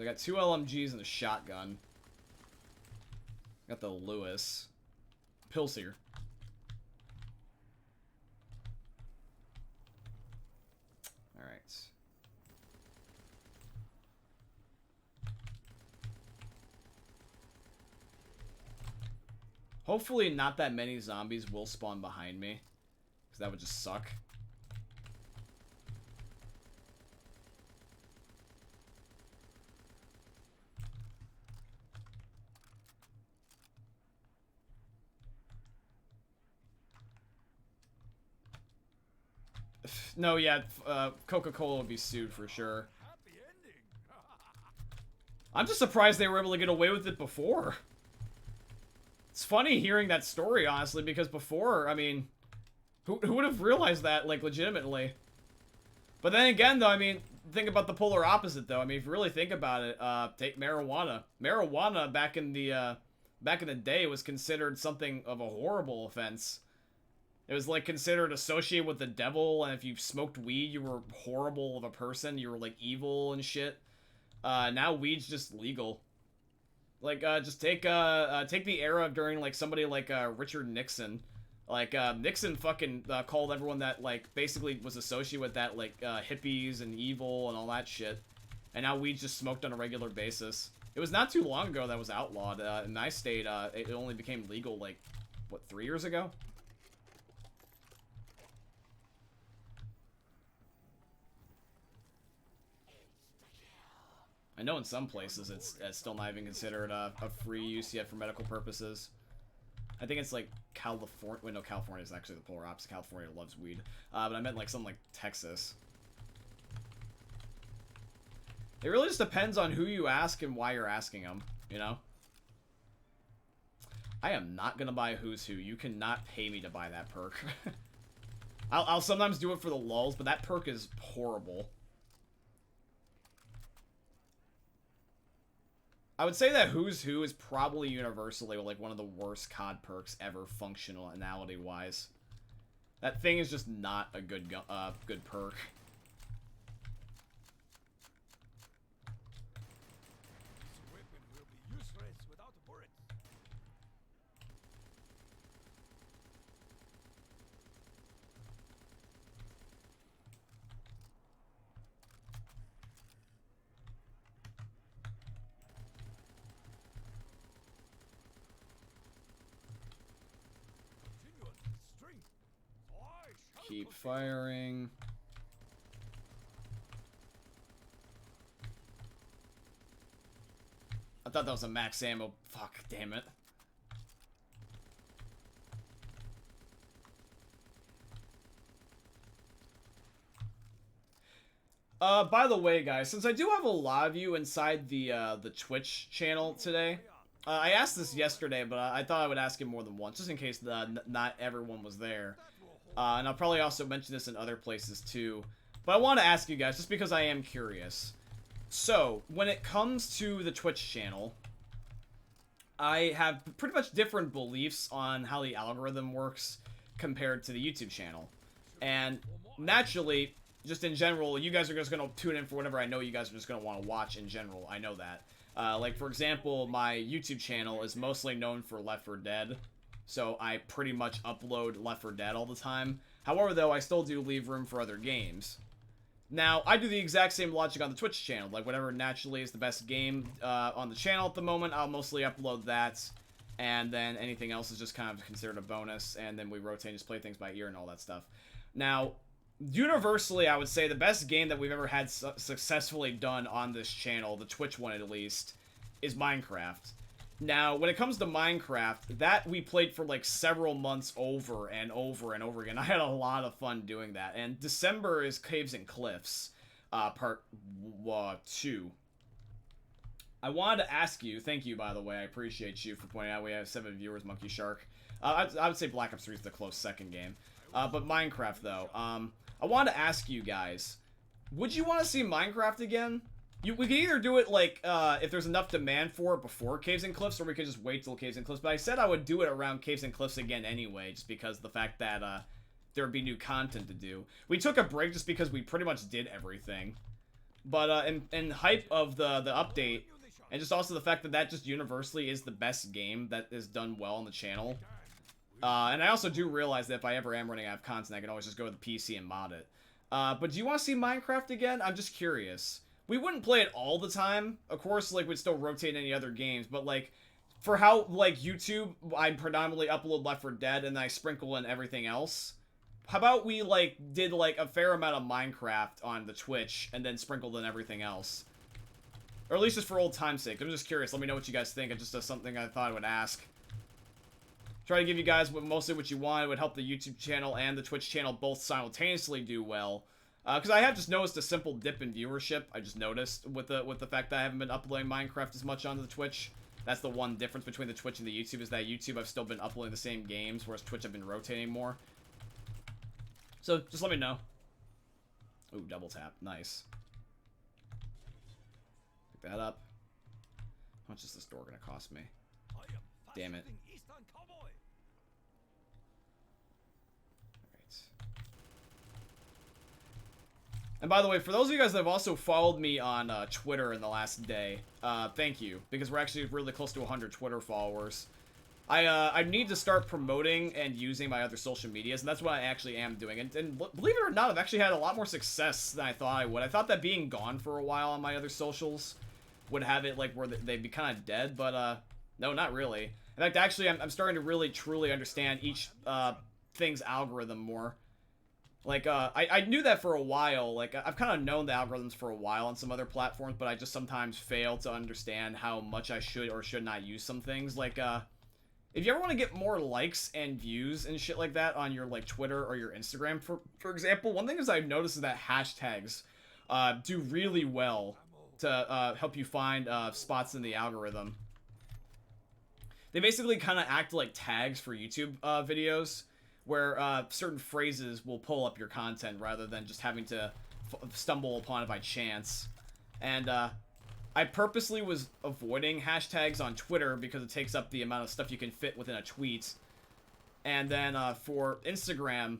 I got 2 LMGs and a shotgun. Got the Lewis. Pills here. Alright. Hopefully not that many zombies will spawn behind me. Because that would just suck. No, yeah, Coca-Cola would be sued for sure. I'm just surprised they were able to get away with it before. It's funny hearing that story, honestly, because before, I mean, who would have realized that, like, legitimately? But then again, though, I mean, think about the polar opposite, though. I mean, if you really think about it, take marijuana. Marijuana back in the day was considered something of a horrible offense. It was, like, considered associated with the devil, and if you smoked weed, you were horrible of a person. You were, like, evil and shit. Now weed's just legal. Like, just take the era during, like, somebody like, Richard Nixon. Like, Nixon fucking, called everyone that, like, basically was associated with that, like, hippies and evil and all that shit. And now weed's just smoked on a regular basis. It was not too long ago that was outlawed. In my state, it only became legal, like, what, 3 years ago? I know in some places it's still not even considered a free use yet for medical purposes. I think it's like California. Wait, no, California is actually the polar opposite. California loves weed. But I meant like something like Texas. It really just depends on who you ask and why you're asking them, you know? I am not gonna buy Who's Who. You cannot pay me to buy that perk. I'll sometimes do it for the lulz, but that perk is horrible. I would say that Who's Who is probably universally like one of the worst COD perks ever, functionality-wise. That thing is just not a good perk. This weapon will be useless without a bullet. Continuous strength. I shall Keep fulfill. firing. I thought that was a max ammo. Fuck, damn it. By the way, guys, since I do have a lot of you inside the Twitch channel today, I asked this yesterday, but I thought I would ask it more than once, just in case not everyone was there. And I'll probably also mention this in other places too. But I want to ask you guys, just because I am curious. So, when it comes to the Twitch channel, I have pretty much different beliefs on how the algorithm works compared to the YouTube channel. And naturally, just in general, you guys are just going to tune in for whatever I know you guys are just going to want to watch in general. I know that. Like, for example, my YouTube channel is mostly known for Left 4 Dead. so I pretty much upload Left 4 Dead all the time. However, though, I still do leave room for other games. Now, I do the exact same logic on the Twitch channel. Like, whatever naturally is the best game on the channel at the moment, I'll mostly upload that. And then anything else is just kind of considered a bonus. And then we rotate and just play things by ear and all that stuff. Now, universally, I would say the best game that we've ever had successfully done on this channel, the Twitch one at least, is Minecraft. Now, when it comes to Minecraft, that we played for like several months over and over and over again. I had a lot of fun doing that. And December is Caves and Cliffs, part 2. I wanted to ask you, thank you by the way, I appreciate you for pointing out we have 7 viewers, Monkey Shark. I would say Black Ops 3 is the close second game. But Minecraft though, I wanted to ask you guys, would you want to see Minecraft again? We could either do it, like, if there's enough demand for it before Caves and Cliffs, or we could just wait till Caves and Cliffs. But I said I would do it around Caves and Cliffs again anyway, just because of the fact that, there would be new content to do. We took a break just because we pretty much did everything. But, in hype of the update, and just also the fact that that just universally is the best game that is done well on the channel. And I also do realize that if I ever am running out of content, I can always just go to the PC and mod it. But do you want to see Minecraft again? I'm just curious. We wouldn't play it all the time. Of course, like, we'd still rotate any other games. But, like, for how, like, YouTube, I predominantly upload Left 4 Dead and then I sprinkle in everything else. How about we, like, did, like, a fair amount of Minecraft on the Twitch and then sprinkled in everything else? Or at least just for old time's sake. I'm just curious. Let me know what you guys think. It's just something I thought I would ask. Try to give you guys mostly what you want. It would help the YouTube channel and the Twitch channel both simultaneously do well. Because I have just noticed a simple dip in viewership. I just noticed with the fact that I haven't been uploading Minecraft as much onto the Twitch. That's the one difference between the Twitch and the YouTube, is that YouTube I've still been uploading the same games, whereas Twitch I've been rotating more. So just let me know. Ooh, double tap. Nice. Pick that up. How much is this door gonna cost me? Damn it. And by the way, for those of you guys that have also followed me on Twitter in the last day, thank you, because we're actually really close to 100 Twitter followers. I need to start promoting and using my other social medias, and that's what I actually am doing. And believe it or not, I've actually had a lot more success than I thought I would. I thought that being gone for a while on my other socials would have it, like, where they'd be kind of dead, but no, not really. In fact, actually, I'm starting to really, truly understand each thing's algorithm more. Like, I knew that for a while. Like, I've kind of known the algorithms for a while on some other platforms, but I just sometimes fail to understand how much I should or should not use some things. Like, if you ever want to get more likes and views and shit like that on your, like, Twitter or your Instagram, for example, one thing is I've noticed is that hashtags do really well to help you find spots in the algorithm. They basically kind of act like tags for YouTube videos, where certain phrases will pull up your content rather than just having to stumble upon it by chance. And I purposely was avoiding hashtags on Twitter because it takes up the amount of stuff you can fit within a tweet. And then for Instagram,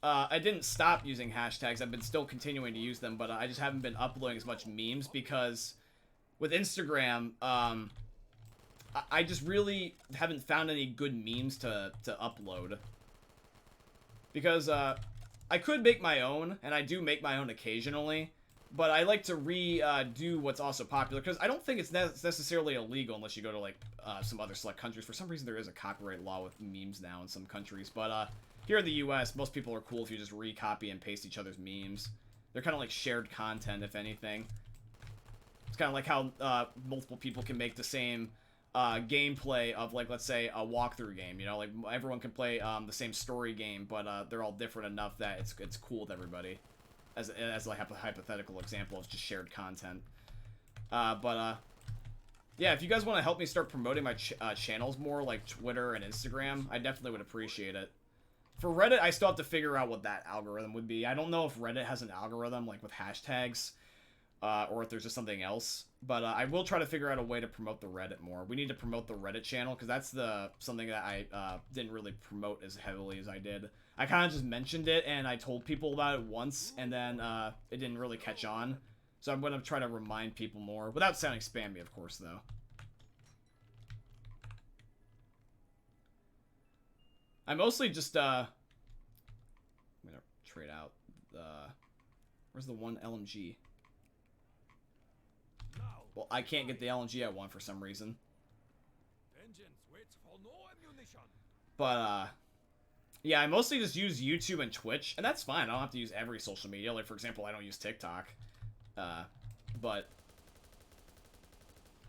I didn't stop using hashtags. I've been still continuing to use them, but I just haven't been uploading as much memes because with Instagram, I just really haven't found any good memes to upload. Because I could make my own, and I do make my own occasionally, but I like to redo what's also popular, because I don't think it's necessarily illegal unless you go to, like, some other select countries. For some reason, there is a copyright law with memes now in some countries, but here in the US, most people are cool if you just recopy and paste each other's memes. They're kind of like shared content, if anything. It's kind of like how multiple people can make the same gameplay of, like, let's say a walkthrough game, you know, like everyone can play the same story game, but they're all different enough that it's cool with everybody, as like a hypothetical example of just shared content. Yeah, if you guys want to help me start promoting my channels more, like Twitter and Instagram, I definitely would appreciate it. For Reddit, I still have to figure out what that algorithm would be. I don't know if Reddit has an algorithm, like, with hashtags, or if there's just something else. But I will try to figure out a way to promote the Reddit more. We need to promote the Reddit channel, because that's something that I didn't really promote as heavily as I did. I kind of just mentioned it, and I told people about it once, and then it didn't really catch on. So I'm going to try to remind people more, without sounding spammy, of course, though. I mostly just, I'm gonna trade out the... Where's the one LMG? Well, I can't get the LMG I want for some reason. Vengeance waits for no ammunition. But, yeah, I mostly just use YouTube and Twitch, and that's fine. I don't have to use every social media. Like, for example, I don't use TikTok. But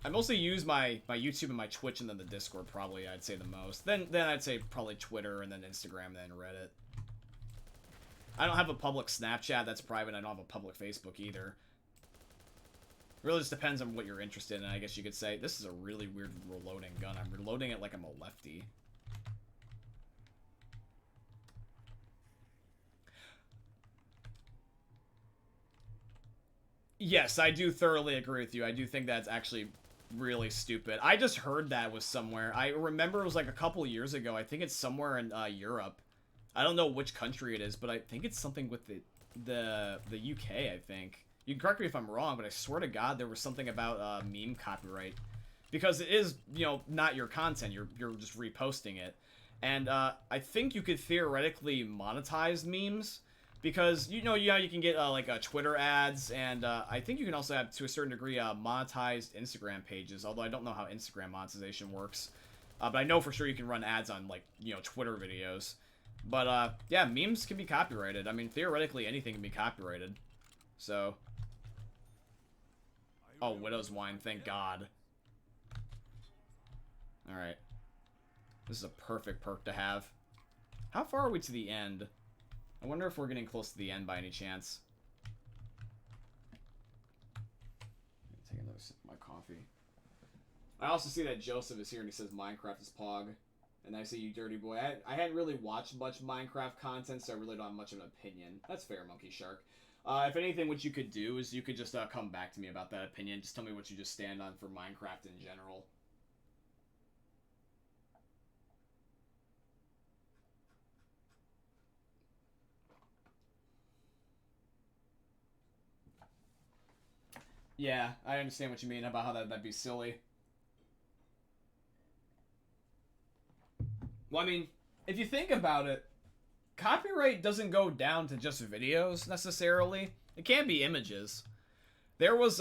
I mostly use my YouTube and my Twitch and then the Discord, probably, I'd say the most. Then I'd say probably Twitter and then Instagram and then Reddit. I don't have a public Snapchat that's private. I don't have a public Facebook either. Really just depends on what you're interested in, I guess you could say. This is a really weird reloading gun. I'm reloading it like I'm a lefty. Yes, I do thoroughly agree with you. I do think that's actually really stupid. I just heard that was somewhere. I remember it was like a couple years ago. I think it's somewhere in Europe. I don't know which country it is, but I think it's something with the UK, I think. You can correct me if I'm wrong, but I swear to God there was something about meme copyright. Because it is, you know, not your content. You're just reposting it. And I think you could theoretically monetize memes. Because, you know you can get, like, Twitter ads, and I think you can also have, to a certain degree, monetized Instagram pages, although I don't know how Instagram monetization works. But I know for sure you can run ads on, like, you know, Twitter videos. But, yeah, memes can be copyrighted. I mean, theoretically, anything can be copyrighted. So... Oh, Widow's Wine, thank God. Alright. This is a perfect perk to have. How far are we to the end? I wonder if we're getting close to the end by any chance. Take another sip of my coffee. I also see that Joseph is here and he says Minecraft is Pog. And I see you dirty boy. I hadn't really watched much Minecraft content, so I really don't have much of an opinion. That's fair, Monkey Shark. If anything, what you could do is you could just come back to me about that opinion. Just tell me what you just stand on for Minecraft in general. Yeah, I understand what you mean about how that'd be silly. Well, I mean, if you think about it, copyright doesn't go down to just videos, necessarily. It can be images. There was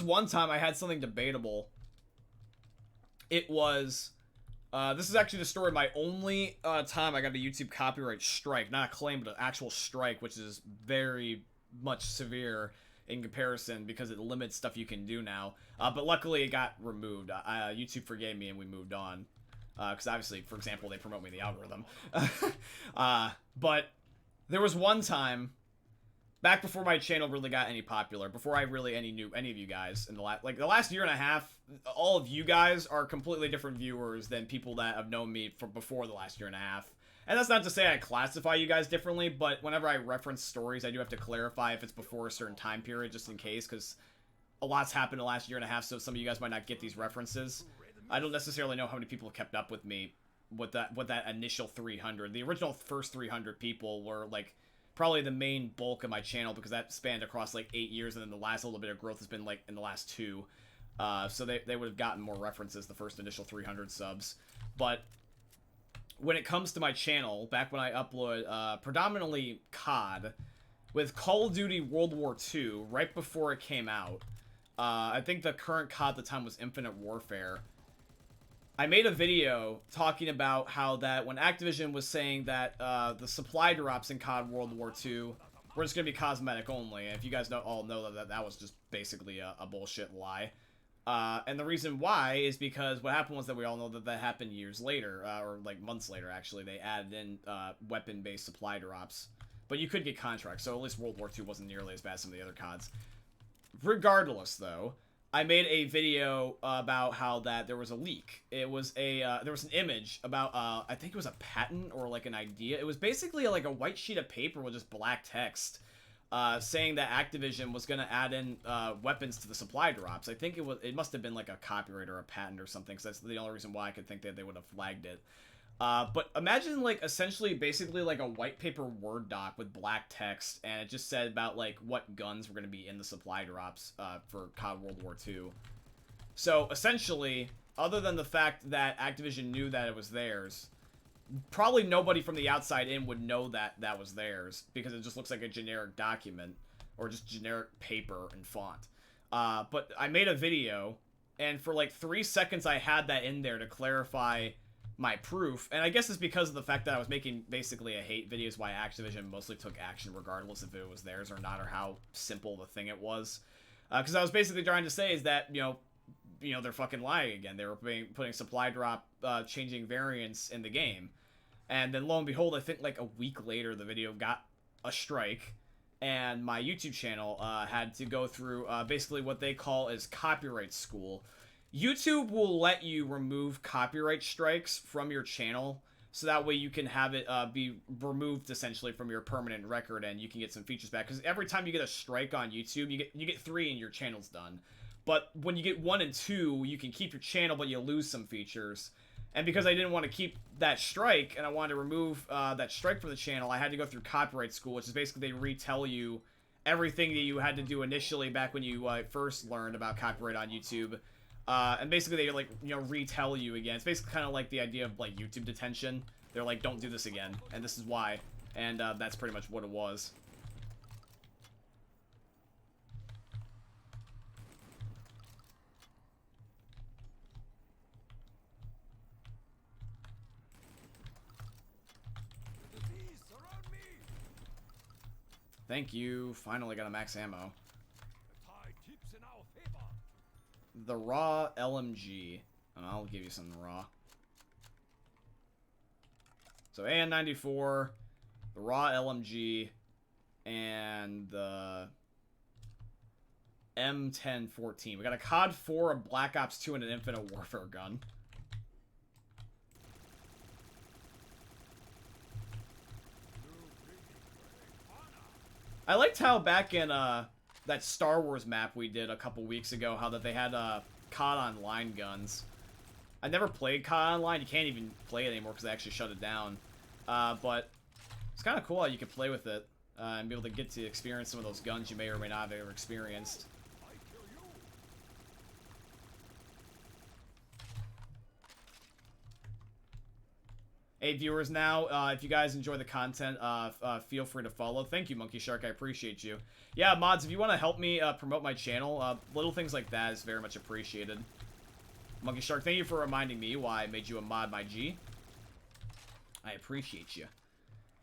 one time I had something debatable. It was... this is actually the story of my only time I got a YouTube copyright strike. Not a claim, but an actual strike, which is very much severe in comparison because it limits stuff you can do now. But luckily it got removed. YouTube forgave me and we moved on. Because obviously, for example, they promote me in the algorithm. But there was one time, back before my channel really got any popular, before I really knew any of you guys in the last year and a half, all of you guys are completely different viewers than people that have known me from before the last year and a half. And that's not to say I classify you guys differently, but whenever I reference stories, I do have to clarify if it's before a certain time period, just in case, because a lot's happened in the last year and a half, so some of you guys might not get these references. I don't necessarily know how many people have kept up with me with that initial 300. The original first 300 people were, like, probably the main bulk of my channel, because that spanned across, like, 8 years, and then the last little bit of growth has been, like, in the last 2. So they would have gotten more references the first initial 300 subs. But when it comes to my channel, back when I upload predominantly COD, with Call of Duty World War II, right before it came out, I think the current COD at the time was Infinite Warfare, I made a video talking about how that when Activision was saying that the supply drops in COD World War II were just going to be cosmetic only, and if you guys all know that was just basically a bullshit lie. And the reason why is because what happened was that we all know that happened years later, or like months later actually. They added in weapon-based supply drops. But you could get contracts, so at least World War II wasn't nearly as bad as some of the other CODs. Regardless, though, I made a video about how that there was a leak. It was there was an image about, I think it was a patent or like an idea. It was basically like a white sheet of paper with just black text saying that Activision was going to add in weapons to the supply drops. I think it must have been like a copyright or a patent or something, because that's the only reason why I could think that they would have flagged it. But imagine, like, essentially, basically, like, a white paper Word doc with black text, and it just said about, like, what guns were going to be in the supply drops, for COD World War II. So, essentially, other than the fact that Activision knew that it was theirs, probably nobody from the outside in would know that that was theirs, because it just looks like a generic document, or just generic paper and font. But I made a video, and for like 3 seconds I had that in there to clarify my proof, and I guess it's because of the fact that I was making basically a hate videos why Activision mostly took action regardless if it was theirs or not, or how simple the thing it was. Because I was basically trying to say is that, you know, they're fucking lying again. They were putting supply drop, changing variants in the game. And then lo and behold, I think like a week later, the video got a strike, and my YouTube channel had to go through basically what they call is copyright school. YouTube will let you remove copyright strikes from your channel, so that way you can have it be removed essentially from your permanent record, and you can get some features back. Because every time you get a strike on YouTube, you get 3 and your channel's done. But when you get 1 and 2, you can keep your channel, but you lose some features. And because I didn't want to keep that strike, and I wanted to remove that strike from the channel, I had to go through copyright school, which is basically they retell you everything that you had to do initially back when you first learned about copyright on YouTube. And basically they, like, you know, retell you again. It's basically kind of like the idea of, like, YouTube detention. They're like, don't do this again, and this is why. And that's pretty much what it was. The Deez surround me. Thank you. Finally got a max ammo. The tide keeps in our favor. The raw LMG. And I'll give you some raw. So AN-94, the raw LMG, and the M1014. We got a COD 4, a Black Ops 2, and an Infinite Warfare gun. I liked how back in that Star Wars map we did a couple weeks ago, how that they had COD Online guns. I never played COD Online. You can't even play it anymore because they actually shut it down. But it's kind of cool how you can play with it and be able to get to experience some of those guns you may or may not have ever experienced. I kill you. Hey, viewers, now, if you guys enjoy the content, feel free to follow. Thank you, Monkey Shark. I appreciate you. Yeah, mods, if you want to help me promote my channel, little things like that is very much appreciated. Monkey Shark, thank you for reminding me why I made you a mod, my G. I appreciate you.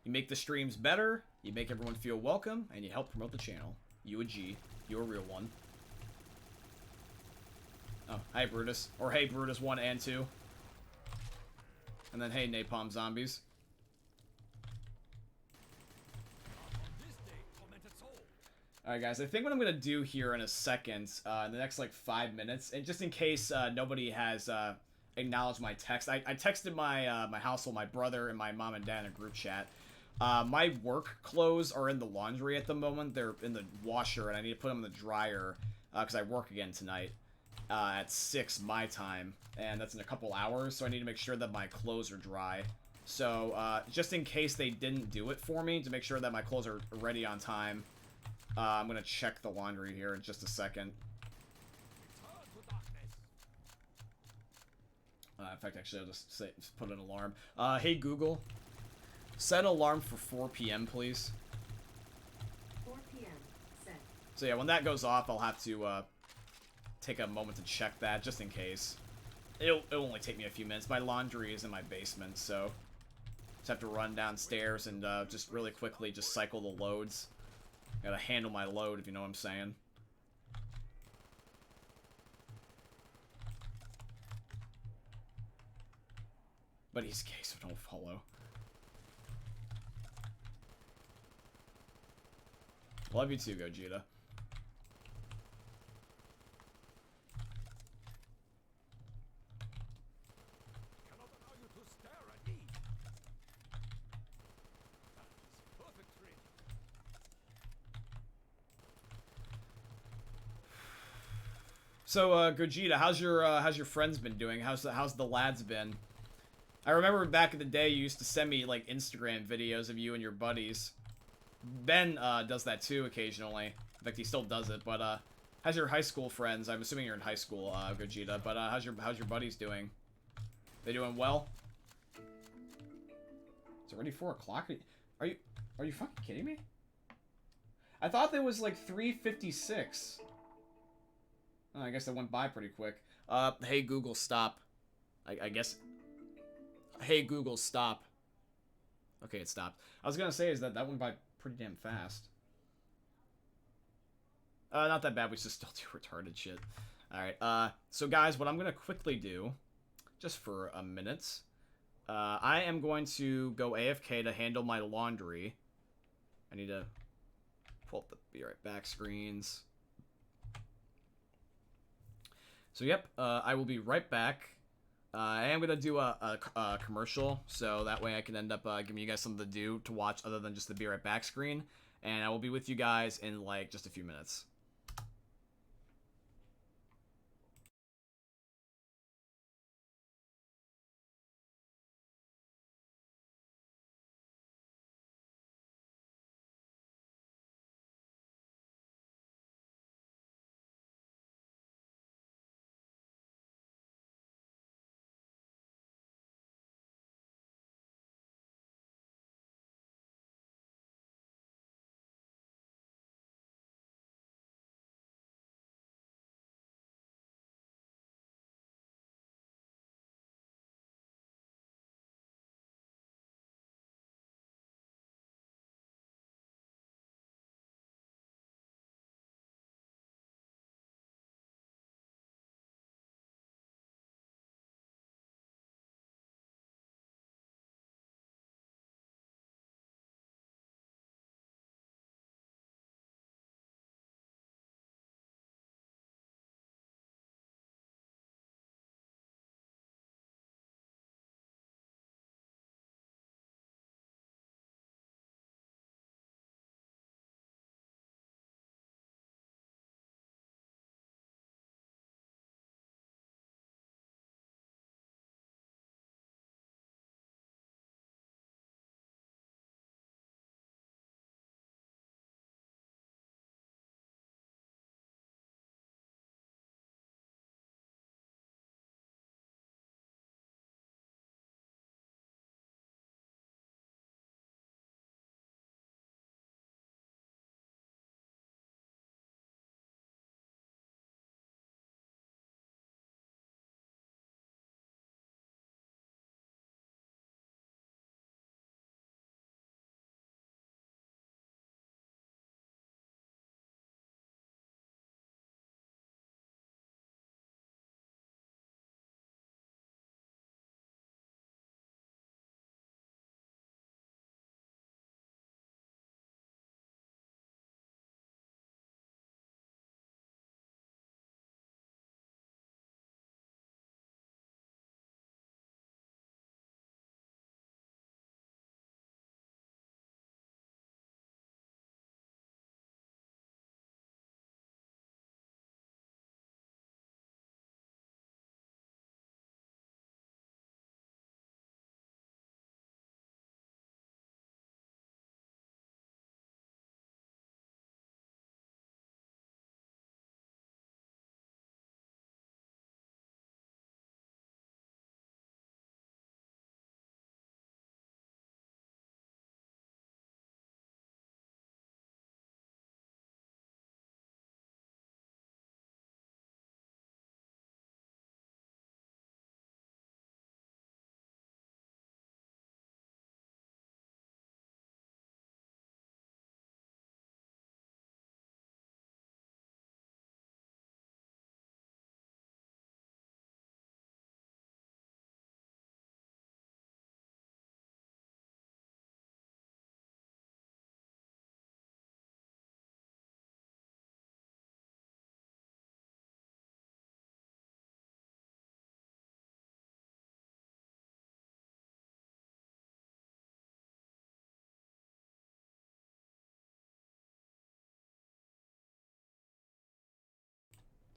You make the streams better, you make everyone feel welcome, and you help promote the channel. You a G. You're a real one. Oh, hi, Brutus. Or hey, Brutus 1 and 2. And then, hey, Napalm Zombies. On this day, tormented soul. Alright, guys, I think what I'm going to do here in a second, in the next, like, 5 minutes, and just in case nobody has acknowledged my text, I texted my, my household, my brother, and my mom and dad in a group chat. My work clothes are in the laundry at the moment. They're in the washer, and I need to put them in the dryer, because I work again tonight. At 6 my time, and that's in a couple hours, so I need to make sure that my clothes are dry. So, just in case they didn't do it for me, to make sure that my clothes are ready on time, I'm gonna check the laundry here in just a second. Return to darkness. In fact, actually, I'll just put an alarm. Hey Google, set an alarm for 4 p.m., please. 4 p.m. Set. So yeah, when that goes off, I'll have to, take a moment to check that, just in case. It'll only take me a few minutes. My laundry is in my basement, so just have to run downstairs and just really quickly just cycle the loads. Gotta handle my load, if you know what I'm saying. But he's gay, so don't follow. Love you too, Gogeta. Cannot allow you to stare at me. That is perfect training. So, Gogeta, how's your friends been doing? How's the lads been? I remember back in the day you used to send me, like, Instagram videos of you and your buddies. Ben, does that too occasionally. In fact, he still does it, but, how's your high school friends? I'm assuming you're in high school, Gogeta, but, how's your buddies doing? They doing well? It's already 4 o'clock. Are you fucking kidding me? I thought there was like 3:56. Oh, I guess that went by pretty quick. Hey Google, stop. I guess. Hey Google, stop. Okay, it stopped. I was gonna say is that went by pretty damn fast. Not that bad. We just still do retarded shit. All right. So guys, what I'm gonna quickly do, just for a minute, I am going to go AFK to handle my laundry. I need to pull up the be right back screens. So yep, I will be right back. I am going to do a commercial, so that way I can end up giving you guys something to do to watch other than just the be right back screen. And I will be with you guys in like just a few minutes.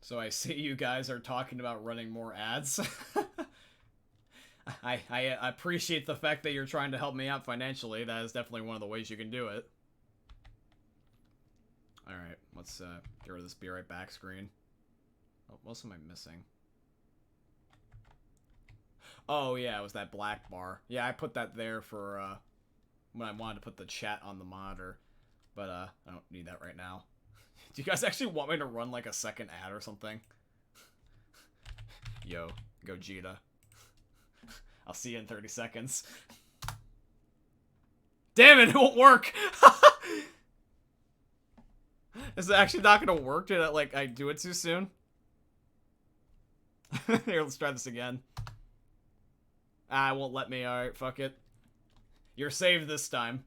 So I see you guys are talking about running more ads. I appreciate the fact that you're trying to help me out financially. That is definitely one of the ways you can do it. Alright, let's get rid of this be right back screen. Oh, what else am I missing? Oh yeah, it was that black bar. Yeah, I put that there for when I wanted to put the chat on the monitor. But, I don't need that right now. Do you guys actually want me to run, like, a second ad or something? Yo, Gogeta. I'll see you in 30 seconds. Damn it, it won't work! Is it actually not gonna work? Did it, like, I do it too soon? Here, let's try this again. Ah, it won't let me. Alright, fuck it. You're saved this time.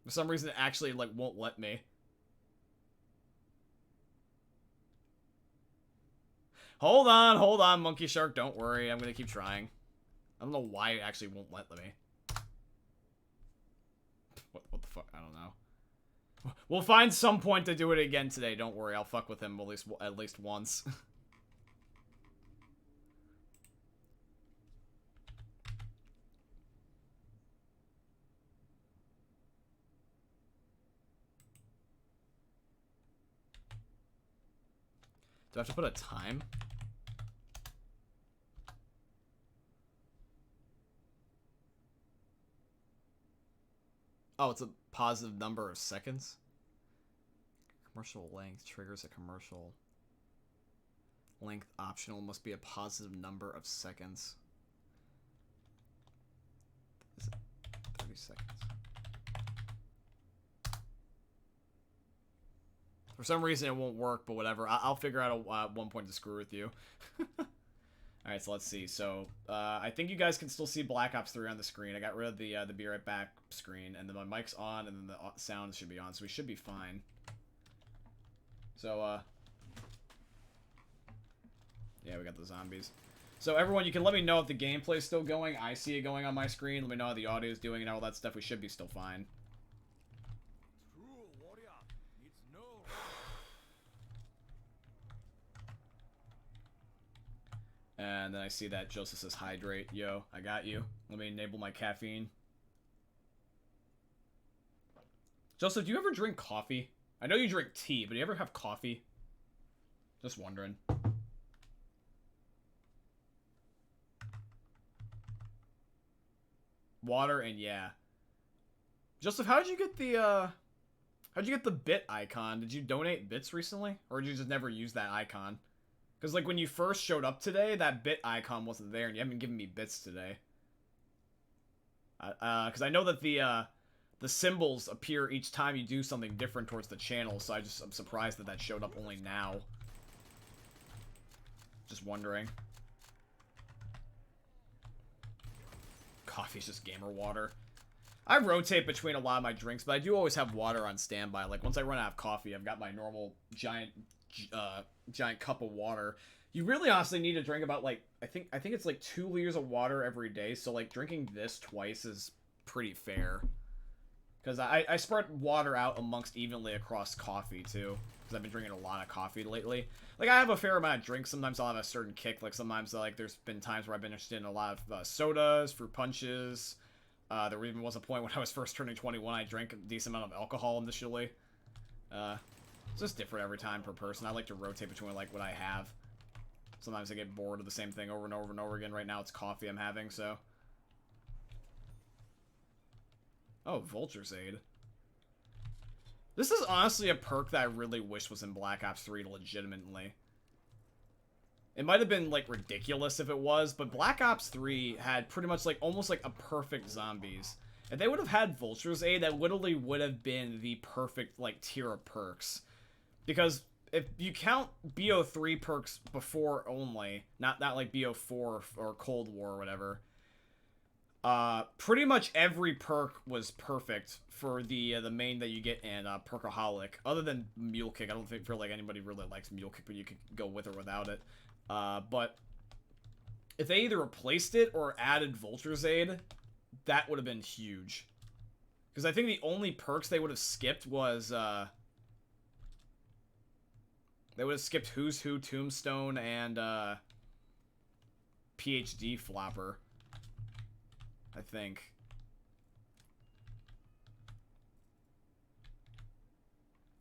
For some reason, it actually, like, won't let me. Hold on, Monkey Shark. Don't worry. I'm gonna keep trying. I don't know why it actually won't let me. What the fuck? I don't know. We'll find some point to do it again today. Don't worry. I'll fuck with him at least once. Do I have to put a time? Oh, it's a positive number of seconds? Commercial length triggers a commercial. Length optional must be a positive number of seconds. Is it 30 seconds? For some reason it won't work, but whatever. I'll figure out one point to screw with you. Alright, so let's see. So, I think you guys can still see Black Ops 3 on the screen. I got rid of the Be Right Back screen, and then my mic's on, and then the sound should be on, so we should be fine. So, yeah, we got the zombies. So, everyone, you can let me know if the gameplay's still going. I see it going on my screen. Let me know how the audio's doing and all that stuff. We should be still fine. And then I see that Joseph says hydrate. Yo, I got you. Let me enable my caffeine. Joseph, do you ever drink coffee? I know you drink tea, but do you ever have coffee? Just wondering. Water and yeah. Joseph, how'd you get the bit icon? Did you donate bits recently? Or did you just never use that icon? Because, like, when you first showed up today, that bit icon wasn't there, and you haven't given me bits today. Because I know that the symbols appear each time you do something different towards the channel, so I'm surprised that that showed up only now. Just wondering. Coffee's just gamer water. I rotate between a lot of my drinks, but I do always have water on standby. Like, once I run out of coffee, I've got my normal giant cup of water. You really honestly need to drink about, like, I think it's like 2 liters of water every day, so, like, drinking this twice is pretty fair. Because I spread water out amongst evenly across coffee, too. Because I've been drinking a lot of coffee lately. Like, I have a fair amount of drinks. Sometimes I'll have a certain kick. Like, sometimes, like, there's been times where I've been interested in a lot of sodas, fruit punches. There even was a point when I was first turning 21, I drank a decent amount of alcohol initially. It's just different every time per person. I like to rotate between, like, what I have. Sometimes I get bored of the same thing over and over and over again. Right now it's coffee I'm having, so. Oh, Vulture's Aid. This is honestly a perk that I really wish was in Black Ops 3 legitimately. It might have been, like, ridiculous if it was, but Black Ops 3 had pretty much, like, almost, like, a perfect zombies. If they would have had Vulture's Aid, that literally would have been the perfect, like, tier of perks. Because if you count BO3 perks before only, not like BO4 or Cold War or whatever, pretty much every perk was perfect for the main that you get in Perkaholic. Other than Mule Kick, I don't feel like anybody really likes Mule Kick, but you could go with or without it. But if they either replaced it or added Vulture's Aid, that would have been huge. Because I think the only perks they would have skipped was, they would have skipped Who's Who, Tombstone, and, PhD Flopper. I think.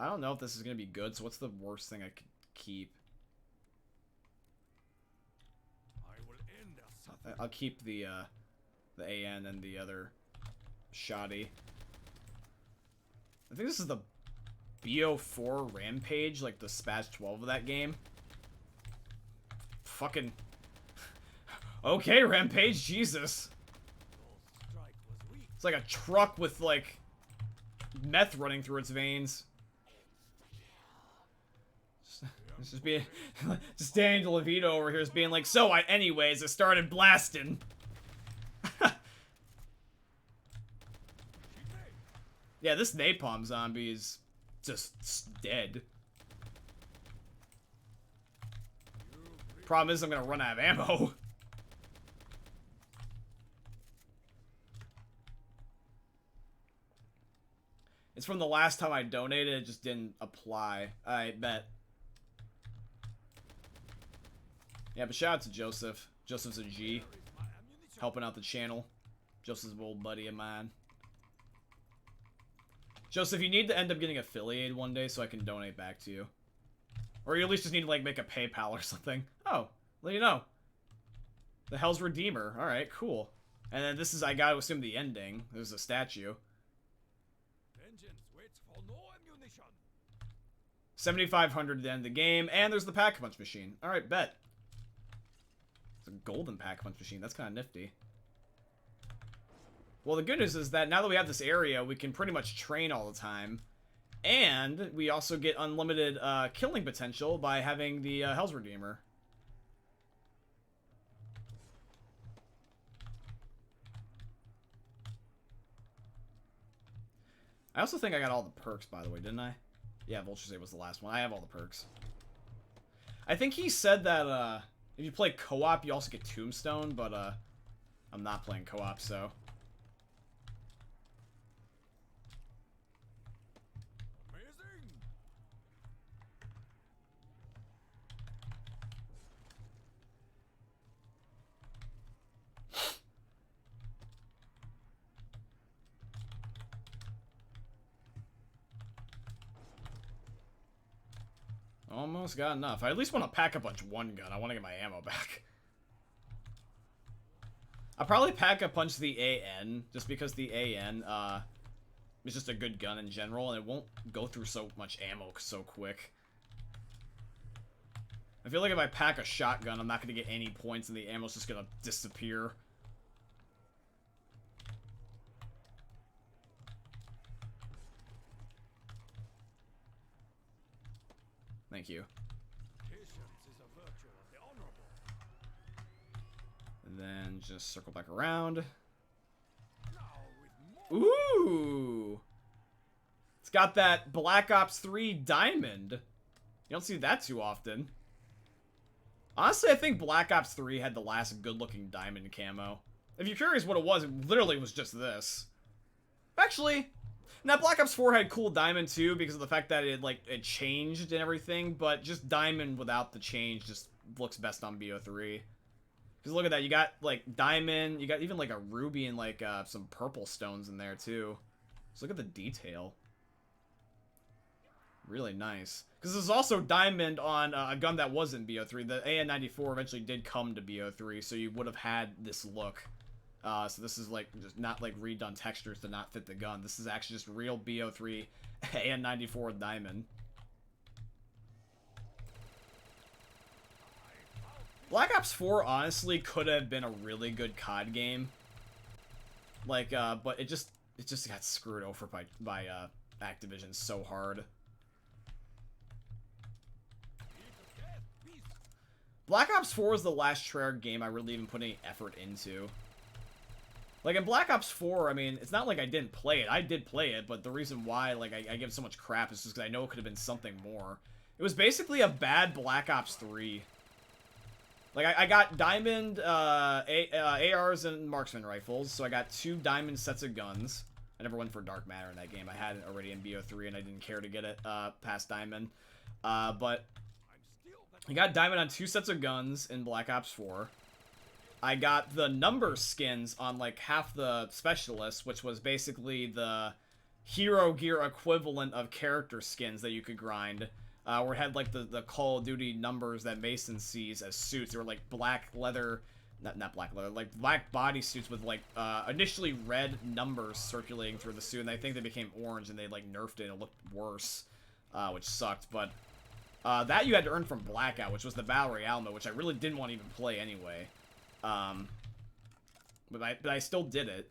I don't know if this is going to be good, so what's the worst thing I could keep? I'll keep the The AN and the other shoddy. I think this is the BO4 Rampage, like the Spaz 12 of that game. Fucking... Okay, Rampage, Jesus. It's like a truck with, like, meth running through its veins. Just being... just Danny DeLevito over here is being like, so anyways, I started blasting. Yeah, this napalm zombie is just dead. Problem is, I'm gonna run out of ammo. It's from the last time I donated, it just didn't apply. I bet. Yeah, but shout out to Joseph. Joseph's a G. Helping out the channel. Joseph's an old buddy of mine. Joseph, you need to end up getting affiliated one day so I can donate back to you. Or you at least just need to, like, make a PayPal or something. Oh, let you know. The Hell's Redeemer. Alright, cool. And then this is, I gotta assume, the ending. There's a statue. 7,500 at the end of the game, and there's the Pack-a-Punch machine. Alright, bet. It's a golden Pack-a-Punch machine. That's kind of nifty. Well, the good news is that now that we have this area, we can pretty much train all the time. And we also get unlimited killing potential by having the Hell's Redeemer. I also think I got all the perks, by the way, didn't I? Yeah, Vulture Save was the last one. I have all the perks. I think he said that if you play co-op, you also get Tombstone, but I'm not playing co-op, so... Almost got enough. I at least want to pack a bunch one gun. I want to get my ammo back. I'll probably pack a punch the AN, just because the AN is just a good gun in general, and it won't go through so much ammo so quick. I feel like if I pack a shotgun, I'm not going to get any points, and the ammo's just going to disappear. Thank you. And then just circle back around. Ooh! It's got that Black Ops 3 diamond. You don't see that too often. Honestly, I think Black Ops 3 had the last good-looking diamond camo. If you're curious what it literally was just this. Actually... Now, Black Ops 4 had cool diamond, too, because of the fact that it changed and everything, but just diamond without the change just looks best on BO3. Because look at that, you got, like, diamond, you got even, like, a ruby and, like, some purple stones in there, too. Just look at the detail. Really nice. Because there's also diamond on a gun that wasn't BO3. The AN-94 eventually did come to BO3, so you would have had this look. So this is like just not like redone textures to not fit the gun. This is actually just real BO3 AN-94 diamond. Black Ops 4 honestly could have been a really good COD game. Like, but it just got screwed over by Activision so hard. Black Ops 4 was the last Treyarch game I really even put any effort into. Like, in Black Ops 4, I mean, it's not like I didn't play it. I did play it, but the reason why, like, I give so much crap is just because I know it could have been something more. It was basically a bad Black Ops 3. Like, I got diamond ARs and marksman rifles, so I got 2 diamond sets of guns. I never went for Dark Matter in that game. I had it already in BO3, and I didn't care to get it past diamond. But I got diamond on 2 sets of guns in Black Ops 4. I got the number skins on, like, half the specialists, which was basically the hero gear equivalent of character skins that you could grind. Where it had, like, the Call of Duty numbers that Mason sees as suits. They were, like, black leather not black leather, like black bodysuits with like initially red numbers circulating through the suit, and I think they became orange and they like nerfed it and it looked worse, which sucked. But that you had to earn from Blackout, which was the Battle Royale mode, which I really didn't want to even play anyway. But I still did it.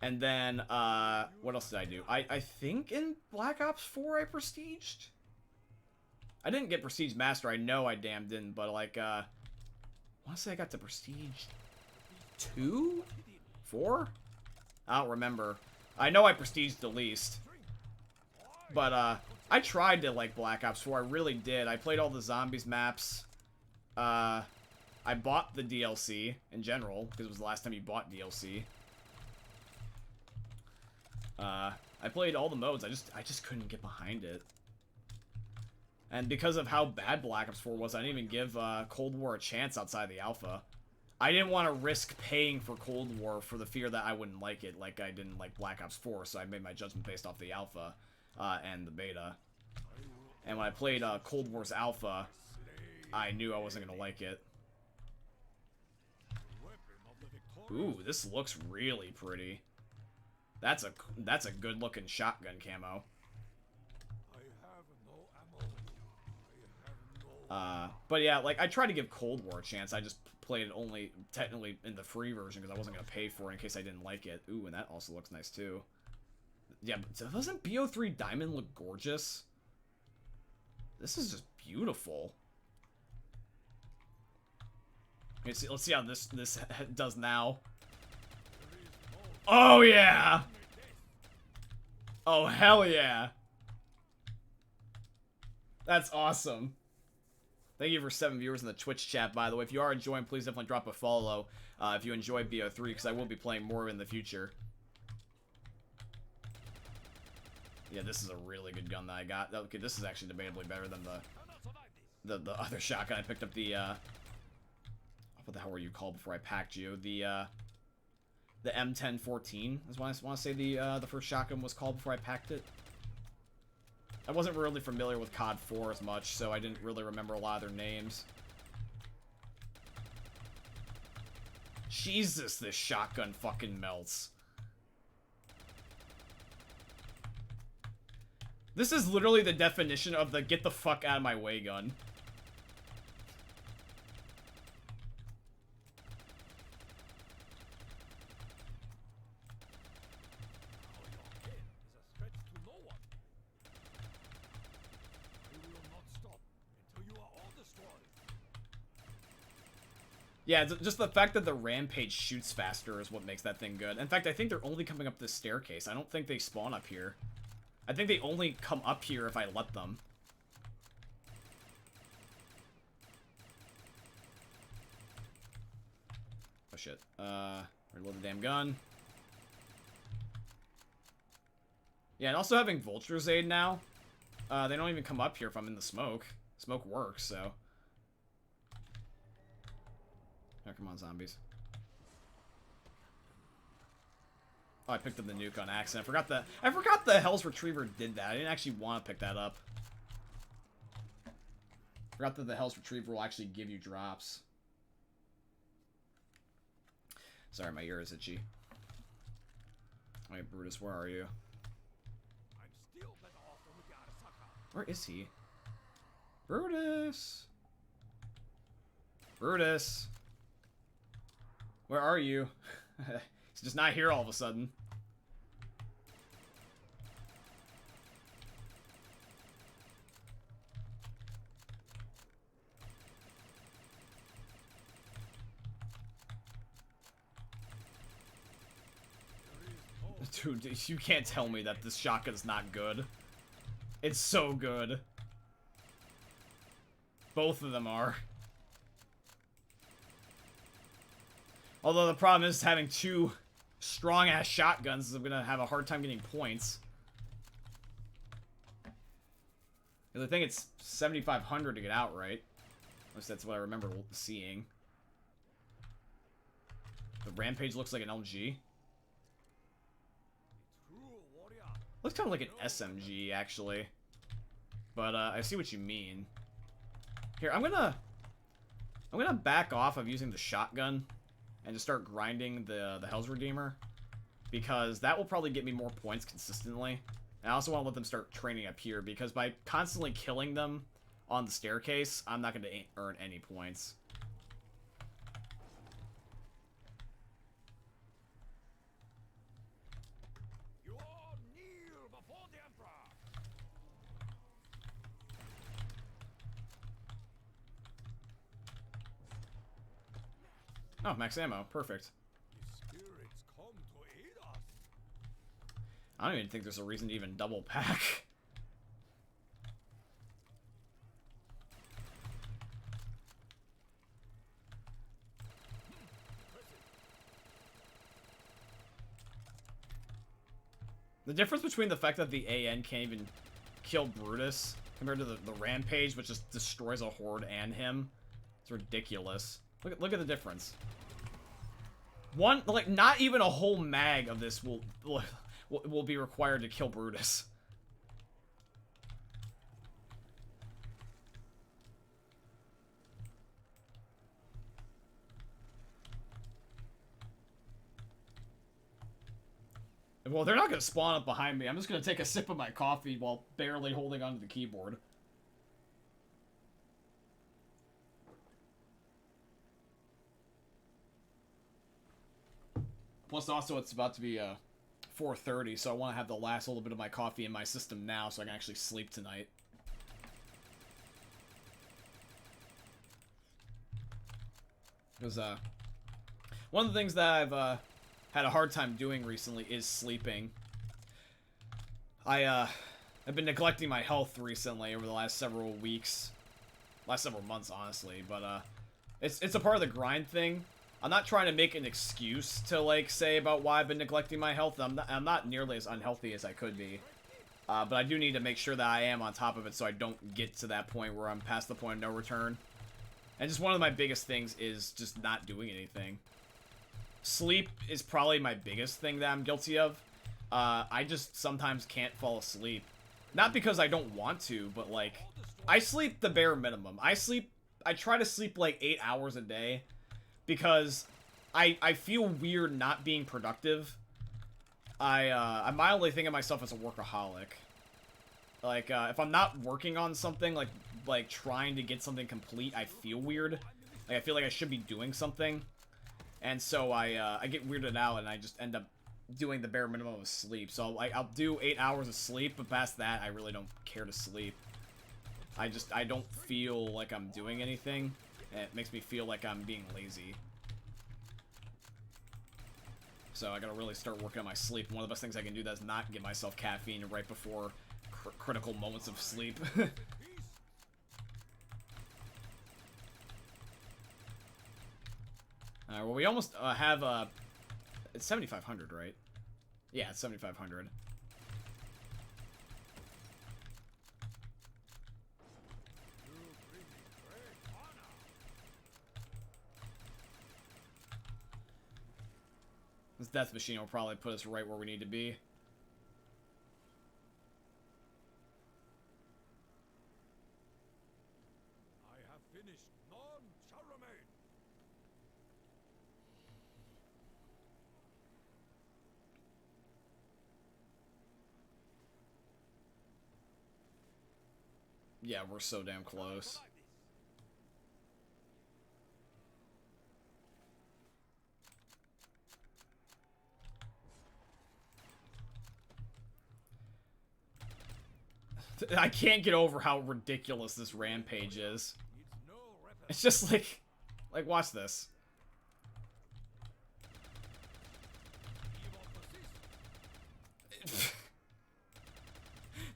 And then what else did I do? I think in Black Ops 4 I prestiged. I didn't get Prestige Master. I know I damn didn't, but like I want to say I got to Prestige 2? 4? I don't remember. I know I Prestiged the least. But, I tried to like Black Ops 4. I really did. I played all the Zombies maps. I bought the DLC in general, because it was the last time you bought DLC. I played all the modes. I just couldn't get behind it. And because of how bad Black Ops 4 was, I didn't even give Cold War a chance outside the alpha. I didn't want to risk paying for Cold War for the fear that I wouldn't like it, like I didn't like Black Ops 4, so I made my judgment based off the alpha and the beta. And when I played Cold War's alpha, I knew I wasn't going to like it. Ooh, this looks really pretty. That's a good looking shotgun camo. But yeah, like, I tried to give Cold War a chance. I just played it only, technically, in the free version, because I wasn't going to pay for it in case I didn't like it. Ooh, and that also looks nice, too. Yeah, but doesn't BO3 Diamond look gorgeous? This is just beautiful. Let's see how this does now. Oh, yeah! Oh, hell yeah! That's awesome. Thank you for 7 viewers in the Twitch chat, by the way. If you are enjoying, please definitely drop a follow if you enjoy BO3, because I will be playing more in the future. Yeah, this is a really good gun that I got. Okay, this is actually debatably better than the other shotgun. I picked up the, what the hell were you called before I packed you? The M1014 is what I want to say the first shotgun was called before I packed it. I wasn't really familiar with COD 4 as much, so I didn't really remember a lot of their names. Jesus, this shotgun fucking melts. This is literally the definition of the get the fuck out of my way gun. Yeah, just the fact that the Rampage shoots faster is what makes that thing good. In fact, I think they're only coming up this staircase. I don't think they spawn up here. I think they only come up here if I let them. Oh shit. Reload the damn gun. Yeah, and also having Vulture's Aid now. They don't even come up here if I'm in the smoke. Smoke works, so... Oh, come on, zombies. Oh, I picked up the nuke on accident. I forgot the Hell's Retriever did that. I didn't actually want to pick that up. Forgot that the Hell's Retriever will actually give you drops. Sorry, my ear is itchy. Alright, Brutus, where are you? Where is he? Brutus! Brutus! Where are you? He's just not here all of a sudden. Dude, you can't tell me that this shotgun's not good. It's so good. Both of them are. Although the problem is having two strong-ass shotguns is I'm gonna have a hard time getting points. Because I think it's 7,500 to get out, right? At least that's what I remember seeing. The Rampage looks like an LG. Looks kind of like an SMG, actually. But, I see what you mean. Here, I'm gonna back off of using the shotgun. and just start grinding the Hell's Redeemer, because that will probably get me more points consistently. And I also want to let them start training up here, because by constantly killing them on the staircase, I'm not going to earn any points. You all kneel before the Emperor. Oh, max ammo. Perfect. The spirits come to aid us. I don't even think there's a reason to even double pack. The difference between the fact that the AN can't even kill Brutus compared to the Rampage, which just destroys a horde and him, it's ridiculous. Look at the difference. One, like, not even a whole mag of this will be required to kill Brutus. Well, they're not going to spawn up behind me. I'm just going to take a sip of my coffee while barely holding onto the keyboard. Plus, also, it's about to be 4:30, so I want to have the last little bit of my coffee in my system now so I can actually sleep tonight. Because, one of the things that I've had a hard time doing recently is sleeping. I've been neglecting my health recently over the last several weeks. Last several months, honestly, but, it's a part of the grind thing. I'm not trying to make an excuse to, like, say about why I've been neglecting my health. I'm not nearly as unhealthy as I could be. But I do need to make sure that I am on top of it so I don't get to that point where I'm past the point of no return. And just one of my biggest things is just not doing anything. Sleep is probably my biggest thing that I'm guilty of. I just sometimes can't fall asleep. Not because I don't want to, but, like, I sleep the bare minimum. I try to sleep, like, 8 hours a day. Because I feel weird not being productive. I mildly think of myself as a workaholic. Like, if I'm not working on something, like trying to get something complete, I feel weird. Like, I feel like I should be doing something. And so I get weirded out and I just end up doing the bare minimum of sleep. So, like, I'll do 8 hours of sleep, but past that, I really don't care to sleep. I don't feel like I'm doing anything. And it makes me feel like I'm being lazy. So I gotta really start working on my sleep. One of the best things I can do is not give myself caffeine right before critical moments of sleep. Alright, well, we almost have, it's 7,500, right? Yeah, it's 7,500. This death machine will probably put us right where we need to be. I have finished. None shall remain. Yeah, we're so damn close. I can't get over how ridiculous this rampage is. It's just like, watch this.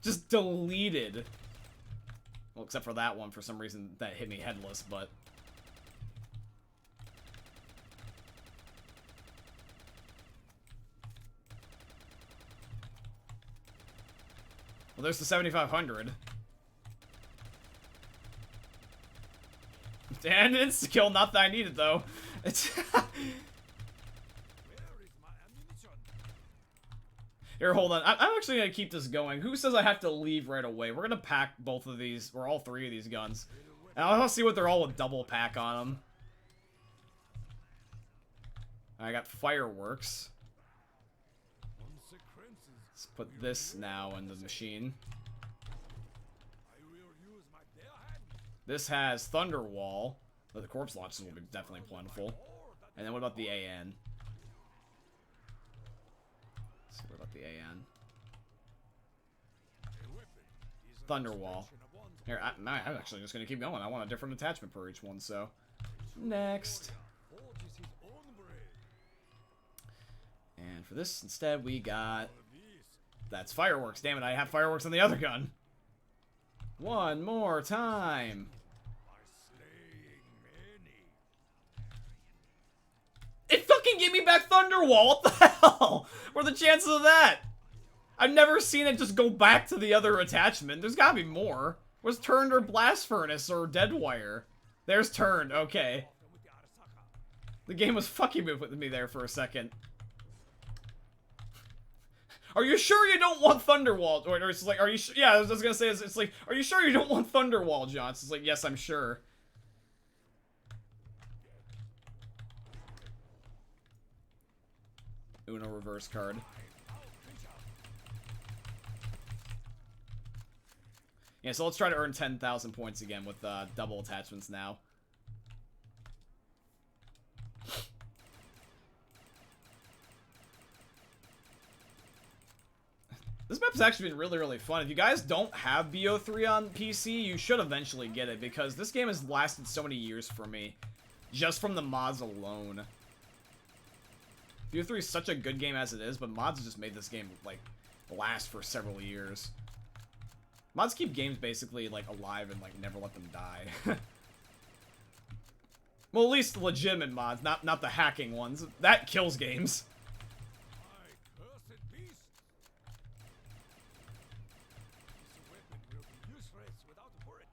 Just deleted. Well, except for that one, for some reason that hit me headless, but... Well, there's the 7,500. And it's kill, not that I needed, though. It's... Where is my ammunition? Here, hold on. I'm actually gonna keep this going. Who says I have to leave right away? We're gonna pack both of these, or all three of these guns. And I'll see what they're all with double pack on them. I got fireworks. Consequences. Let's put this now in the machine. I will use my bare hand. This has Thunderwall. But the corpse launches will be definitely plentiful. And then what about the AN? Let's see, what about the AN? A weapon is an Thunderwall. extension of one's Here, I'm actually just gonna keep going. I want a different attachment for each one, so. Next. forges his own bread. And for this, instead, we got... All of these. That's fireworks. Damn it, I have fireworks on the other gun. One more time. By slaying many. It fucking gave me back Thunderwall. What the hell? What are the chances of that? I've never seen it just go back to the other attachment. There's gotta be more. Where's Turned or Blast Furnace or Dead Wire? There's Turned. Okay. Often with the Arasaka. The game was fucking with me there for a second. Are you sure you don't want Thunderwall? Or it's like, are you sure? Yeah, I was gonna say, it's like, are you sure you don't want Thunderwall, John? It's like, yes, I'm sure. Uno reverse card. Yeah, so let's try to earn 10,000 points again with double attachments now. This map's actually been really, really fun. If you guys don't have BO3 on PC, you should eventually get it, because this game has lasted so many years for me, just from the mods alone. BO3 is such a good game as it is, but mods have just made this game, like, last for several years. Mods keep games basically, like, alive and, like, never let them die. Well, at least legitimate mods, not the hacking ones. That kills games. My cursed beast. This weapon will be useless without a bullet.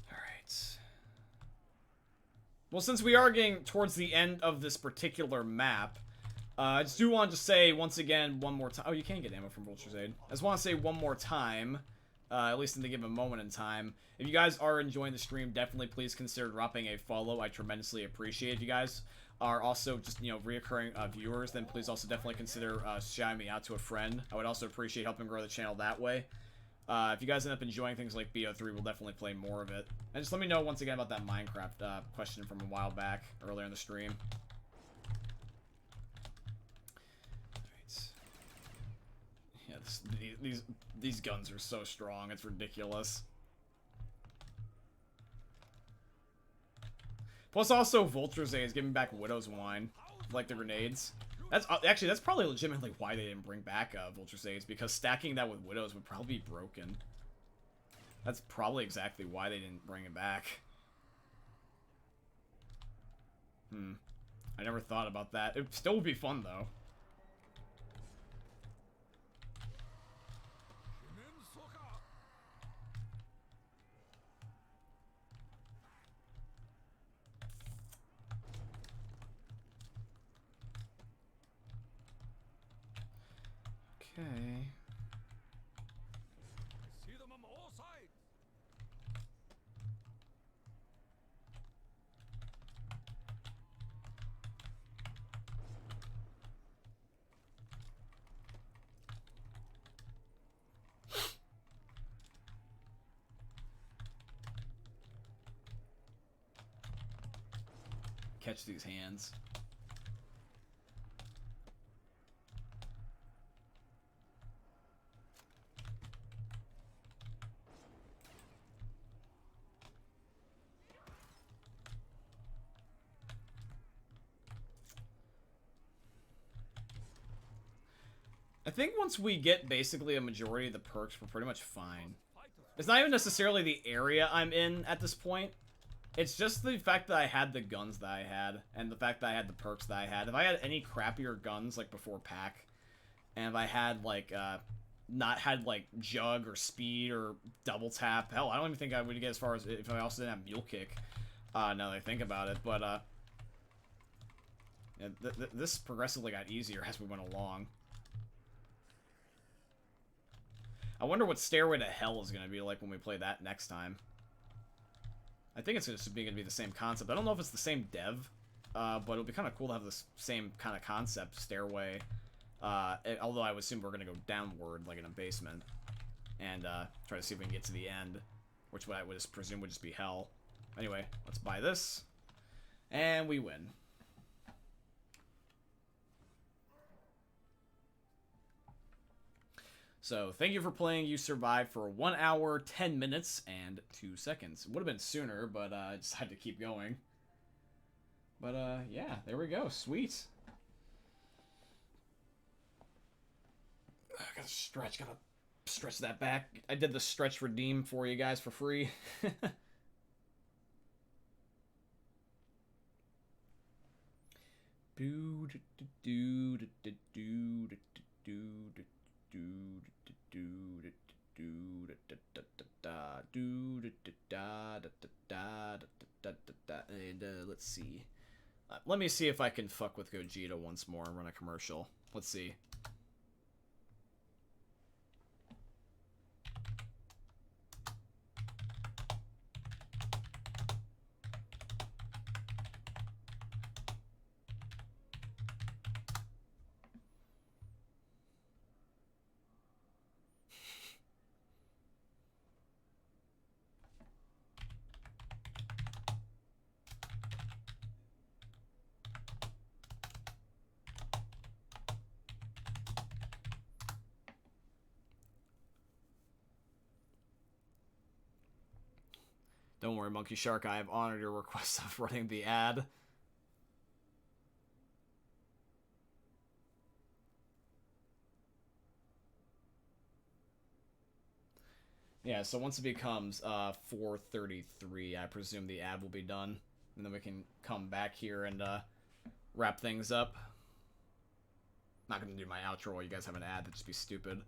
Alright. Well, since we are getting towards the end of this particular map, I just do want to say once again, one more time. Oh, you can get ammo from Vulture's Aid. I just want to say one more time, at least in the given moment in time. If you guys are enjoying the stream, definitely please consider dropping a follow. I tremendously appreciate it. If you guys are also just, you know, reoccurring viewers, then please also definitely consider shouting me out to a friend. I would also appreciate helping grow the channel that way. If you guys end up enjoying things like BO3, we'll definitely play more of it. And just let me know once again about that Minecraft question from a while back, earlier in the stream. Yeah, these guns are so strong, it's ridiculous. Plus, also, Vulture's Aid is giving back Widow's Wine, like the grenades. That's actually, that's probably legitimately why they didn't bring back Vulture's Aids, because stacking that with Widows would probably be broken. That's probably exactly why they didn't bring it back. I never thought about that. It still would be fun, though. Okay. See them on all sides. Catch these hands. I think once we get basically a majority of the perks, we're pretty much fine. It's not even necessarily the area I'm in at this point. It's just the fact that I had the guns that I had, and the fact that I had the perks that I had. If I had any crappier guns, like before pack, and if I had, like, not had, like, jug or speed or double tap, hell, I don't even think I would get as far as if I also didn't have mule kick, now that I think about it, but, yeah, this progressively got easier as we went along. I wonder what Stairway to Hell is going to be like when we play that next time. I think it's just going to be the same concept. I don't know if it's the same dev, but it'll be kind of cool to have the same kind of concept, Stairway. Although I would assume we're going to go downward, like in a basement, and try to see if we can get to the end, which I would just presume would just be hell. Anyway, let's buy this, and we win. So, thank you for playing. You survived for 1 hour, 10 minutes, and 2 seconds. Would have been sooner, but I decided to keep going. But, yeah, there we go. Sweet. I gotta stretch that back. I did the stretch redeem for you guys for free. And let's see. Let me see if I can fuck with Gogeta once more and run a commercial. Let's see. Don't worry, Monkey Shark, I have honored your request of running the ad. Yeah, so once it becomes 4:33, I presume the ad will be done. And then we can come back here and wrap things up. Not going to do my outro while you guys have an ad. That'd just be stupid.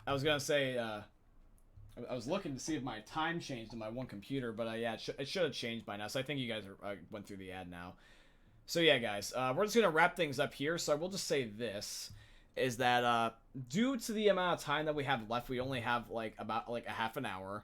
I was gonna say, I was looking to see if my time changed on my one computer, but yeah, it should have changed by now. So I think you guys went through the ad now. So yeah, guys, we're just gonna wrap things up here. So I will just say this is that due to the amount of time that we have left, we only have about a half an hour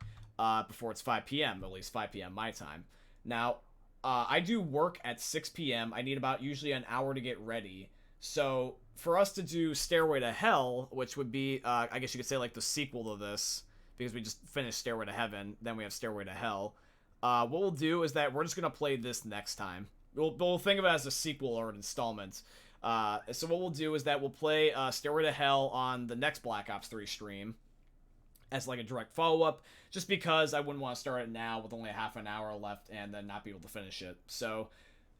before it's 5 p.m. At least 5 p.m. my time. Now, I do work at 6 p.m. I need about usually an hour to get ready. So for us to do Stairway to Hell, which would be, I guess you could say like the sequel to this, because we just finished Stairway to Heaven, then we have Stairway to Hell. What we'll do is that we're just going to play this next time. We'll think of it as a sequel or an installment. So what we'll do is that we'll play Stairway to Hell on the next Black Ops 3 stream as like a direct follow-up, just because I wouldn't want to start it now with only a half an hour left and then not be able to finish it. So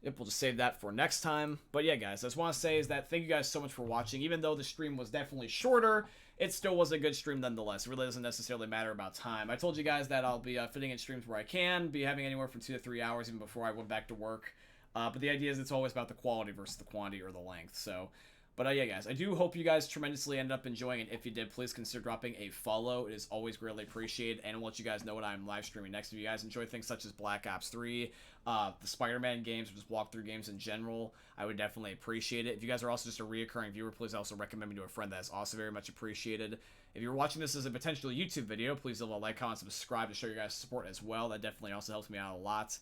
we'll just save that for next time. But yeah, guys, I just want to say is that thank you guys so much for watching. Even though the stream was definitely shorter, it still was a good stream nonetheless. It really doesn't necessarily matter about time. I told you guys that I'll be fitting in streams where I can, be having anywhere from 2 to 3 hours even before I went back to work. But the idea is it's always about the quality versus the quantity or the length. So, but yeah, guys, I do hope you guys tremendously end up enjoying it. If you did, please consider dropping a follow. It is always greatly appreciated, and we'll let you guys know when I'm live streaming next. If you guys enjoy things such as Black Ops 3, the Spider-Man games, or just walkthrough games in general, I would definitely appreciate it. If you guys are also just a reoccurring viewer, please also recommend me to a friend. That is also very much appreciated. If you're watching this as a potential YouTube video, please leave a like, comment, subscribe to show your guys' support as well. That definitely also helps me out a lot.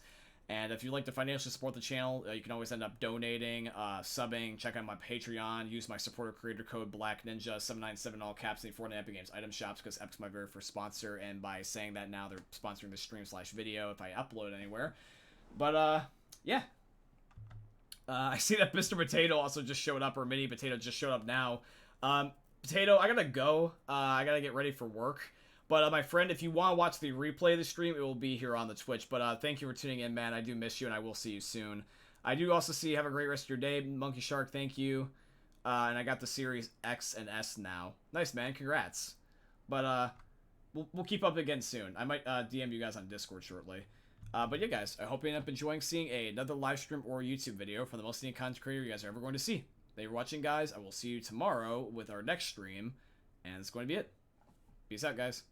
And if you'd like to financially support the channel, you can always end up donating, subbing, check out my Patreon, use my supporter creator code BlackNinja797 all caps in the Fortnite Epic Games item shops, because Epic's my very first sponsor, and by saying that now, they're sponsoring the stream/video if I upload anywhere. But yeah. I see that Mr. Potato also just showed up, or Mini Potato just showed up now. Potato, I gotta go. I gotta get ready for work. But my friend, if you want to watch the replay of the stream, it will be here on the Twitch. But thank you for tuning in, man. I do miss you, and I will see you soon. I do also see you have a great rest of your day, Monkey Shark. Thank you. And I got the Series X and S now. Nice, man. Congrats. But we'll keep up again soon. I might DM you guys on Discord shortly. But yeah, guys, I hope you end up enjoying seeing another live stream or YouTube video from the most unique content creator you guys are ever going to see. Thank you for watching, guys. I will see you tomorrow with our next stream, and it's going to be it. Peace out, guys.